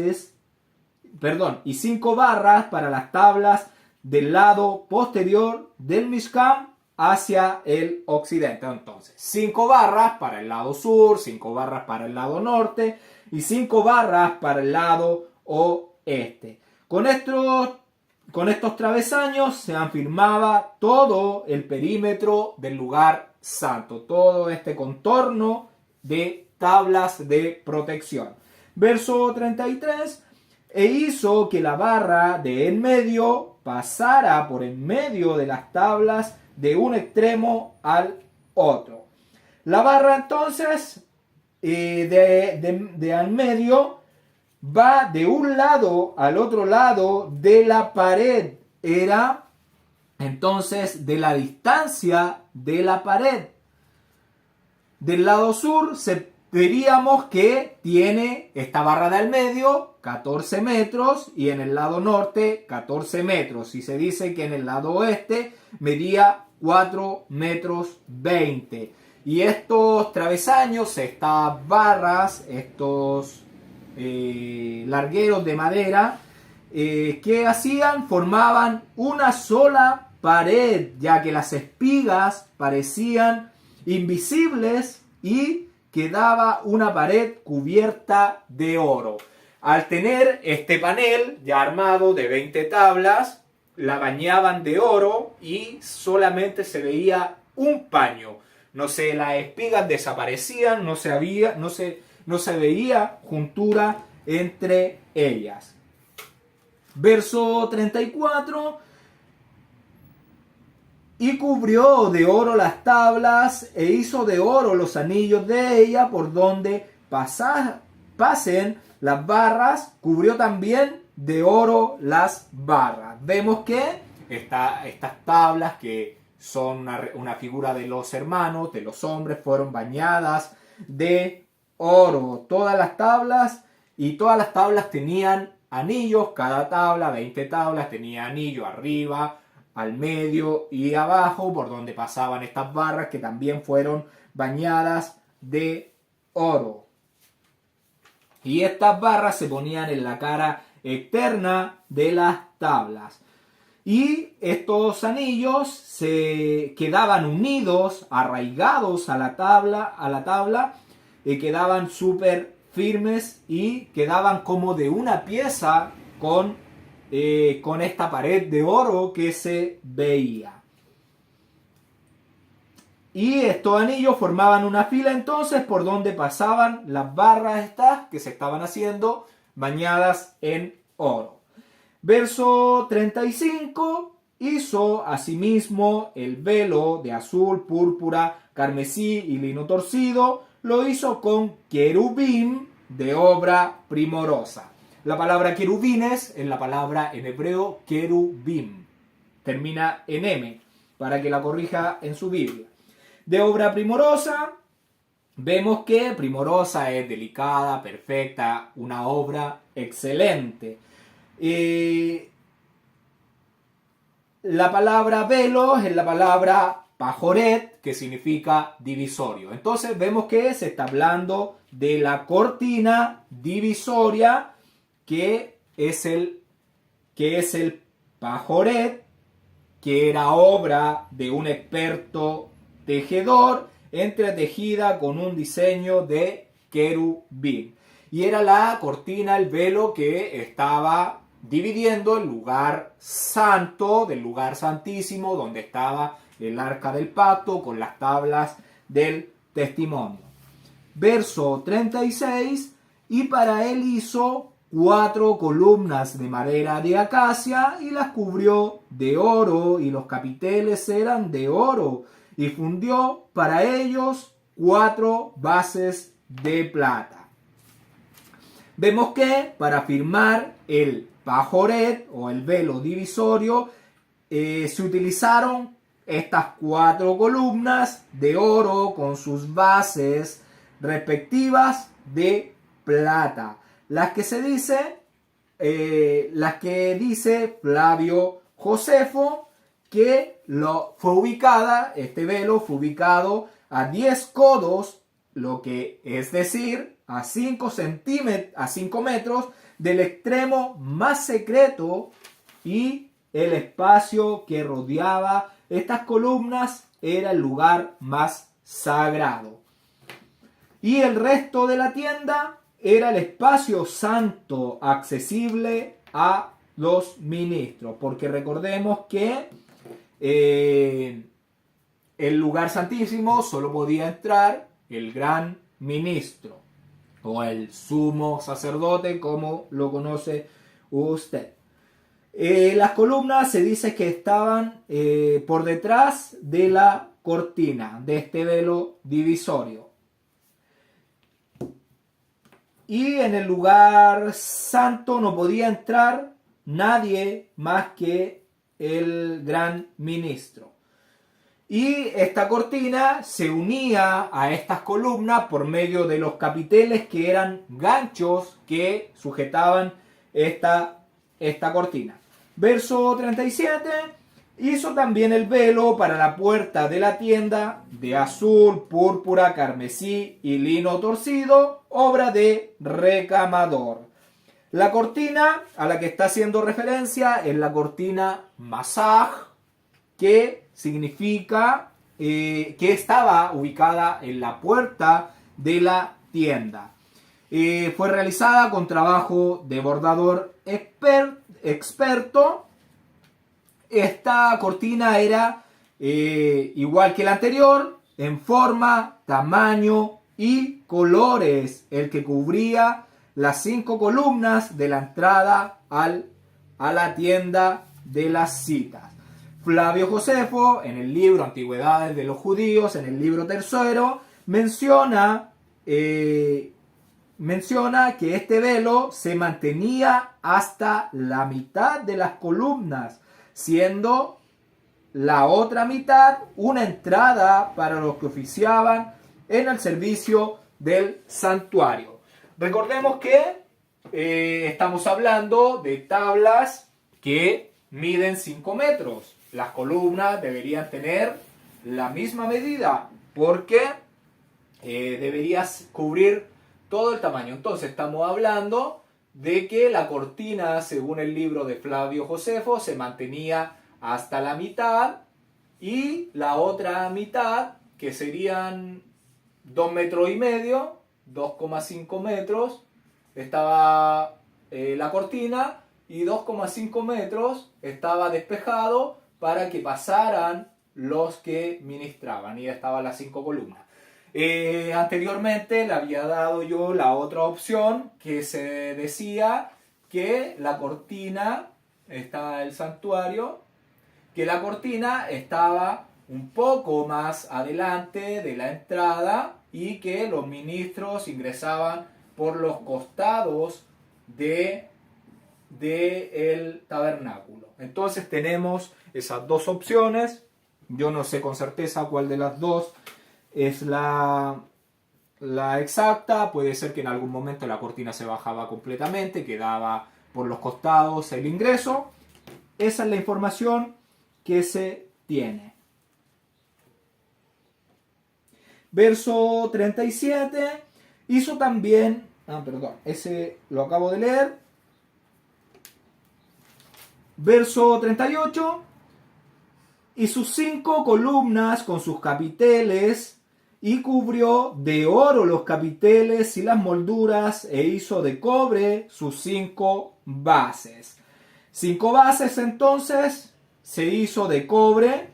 para las tablas del lado posterior del Mishkan hacia el occidente. Entonces, 5 barras para el lado sur, 5 barras para el lado norte y 5 barras para el lado oeste. Con estos travesaños se afirmaba todo el perímetro del lugar santo, todo este contorno de tablas de protección. Verso 33, e hizo que la barra de en medio pasara por en medio de las tablas de un extremo al otro. La barra entonces de al medio va de un lado al otro lado de la pared. Era entonces de la distancia de la pared. Del lado sur veríamos que tiene esta barra de al medio 14 metros y en el lado norte 14 metros. Y se dice que en el lado oeste medía 4 metros 20. Y estos travesaños, estas barras, estos largueros de madera, ¿qué hacían? Formaban una sola pared, ya que las espigas parecían invisibles y quedaba una pared cubierta de oro. Al tener este panel ya armado de 20 tablas, la bañaban de oro y solamente se veía un paño. No sé, las espigas desaparecían, no se veía juntura entre ellas. Verso 34. Y cubrió de oro las tablas e hizo de oro los anillos de ella por donde pasen las barras. Cubrió también de oro las barras. Vemos que estas tablas, que son una figura de los hermanos, de los hombres, fueron bañadas de oro. Todas las tablas tenían anillos. Cada tabla, 20 tablas, tenía anillo arriba, al medio y abajo, por donde pasaban estas barras, que también fueron bañadas de oro. Y estas barras se ponían en la cara externa de las tablas. Y estos anillos se quedaban unidos, arraigados a la tabla, y quedaban súper firmes y quedaban como de una pieza con esta pared de oro que se veía. Y estos anillos formaban una fila entonces por donde pasaban las barras estas que se estaban haciendo bañadas en oro. Verso 35. Hizo asimismo el velo de azul, púrpura, carmesí y lino torcido. Lo hizo con querubín de obra primorosa. La palabra querubines es la palabra en hebreo querubim. Termina en M, para que la corrija en su Biblia. De obra primorosa, vemos que primorosa es delicada, perfecta, una obra excelente. La palabra velos es la palabra pajoret, que significa divisorio. Entonces vemos que se está hablando de la cortina divisoria, que es el pajoret, que era obra de un experto tejedor, entretejida con un diseño de querubín. Y era la cortina, el velo que estaba dividiendo el lugar santo del lugar santísimo, donde estaba el arca del pacto con las tablas del testimonio. Verso 36, y para él hizo 4 columnas de madera de acacia y las cubrió de oro, y los capiteles eran de oro, y fundió para ellos 4 bases de plata. Vemos que para firmar el pajoret o el velo divisorio se utilizaron estas 4 columnas de oro con sus bases respectivas de plata. Las que dice Flavio Josefo, que este velo fue ubicado a 10 codos, lo que es decir, a 5 metros del extremo más secreto, y el espacio que rodeaba estas columnas era el lugar más sagrado. Y el resto de la tienda era el espacio santo accesible a los ministros, porque recordemos que el lugar santísimo solo podía entrar el gran ministro o el sumo sacerdote, como lo conoce usted. Las columnas se dice que estaban por detrás de la cortina de este velo divisorio. Y en el lugar santo no podía entrar nadie más que el gran ministro. Y esta cortina se unía a estas columnas por medio de los capiteles, que eran ganchos que sujetaban esta cortina. Verso 37. Hizo también el velo para la puerta de la tienda de azul, púrpura, carmesí y lino torcido, obra de recamador. La cortina a la que está haciendo referencia es la cortina masaj, que significa que estaba ubicada en la puerta de la tienda. Fue realizada con trabajo de bordador experto. Esta cortina era igual que la anterior, en forma, tamaño y colores, el que cubría las 5 columnas de la entrada a la tienda de las citas. Flavio Josefo, en el libro Antigüedades de los Judíos, en el libro tercero, menciona que este velo se mantenía hasta la mitad de las columnas, siendo la otra mitad una entrada para los que oficiaban en el servicio del santuario. Recordemos que estamos hablando de tablas que miden 5 metros. Las columnas deberían tener la misma medida, porque deberías cubrir todo el tamaño. Entonces estamos hablando de que la cortina, según el libro de Flavio Josefo, se mantenía hasta la mitad, y la otra mitad, que serían 2,5 metros, 2,5 metros, estaba la cortina, y 2,5 metros estaba despejado para que pasaran los que ministraban, y estaban las 5 columnas. Anteriormente le había dado yo la otra opción, que se decía que la cortina, estaba el santuario, que la cortina estaba un poco más adelante de la entrada, y que los ministros ingresaban por los costados del tabernáculo. Entonces tenemos esas dos opciones. Yo no sé con certeza cuál de las dos es la exacta. Puede ser que en algún momento la cortina se bajaba completamente, quedaba por los costados el ingreso. Esa es la información que se tiene. Verso 37. Hizo también, ese lo acabo de leer. Verso 38. Y sus 5 columnas con sus capiteles, y cubrió de oro los capiteles y las molduras, e hizo de cobre sus 5 bases. 5 bases entonces se hizo de cobre,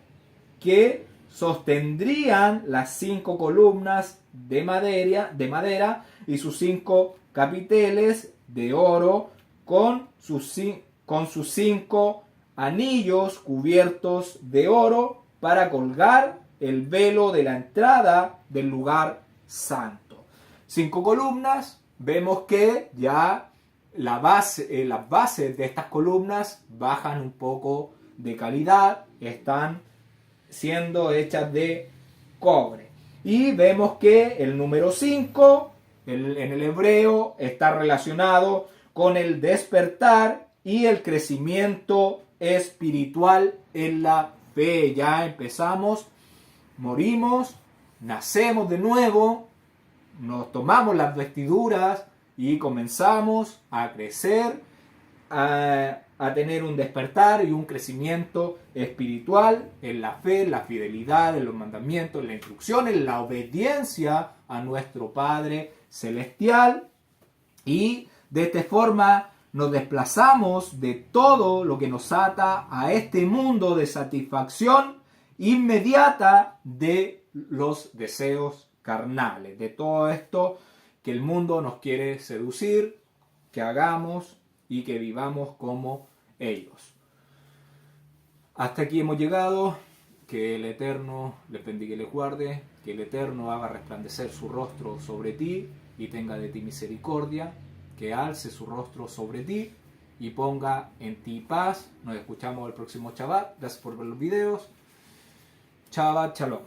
que sostendrían las 5 columnas de madera y sus 5 capiteles de oro con sus 5 anillos cubiertos de oro para colgar el velo de la entrada del lugar santo. 5 columnas. Vemos que ya las bases de estas columnas bajan un poco de calidad, están siendo hechas de cobre. Y vemos que el número 5 en el hebreo está relacionado con el despertar y el crecimiento espiritual en la fe. Ya empezamos, morimos, nacemos de nuevo, nos tomamos las vestiduras y comenzamos a crecer, a tener un despertar y un crecimiento espiritual en la fe, en la fidelidad, en los mandamientos, en la instrucción, en la obediencia a nuestro Padre Celestial. Y de esta forma nos desplazamos de todo lo que nos ata a este mundo de satisfacción inmediata de los deseos carnales, de todo esto que el mundo nos quiere seducir, que hagamos y que vivamos como ellos. Hasta aquí hemos llegado. Que el Eterno les bendiga y les guarde, que el Eterno haga resplandecer su rostro sobre ti y tenga de ti misericordia, que alce su rostro sobre ti y ponga en ti paz. Nos escuchamos el próximo Shabbat. Gracias por ver los videos. Shabbat Shalom.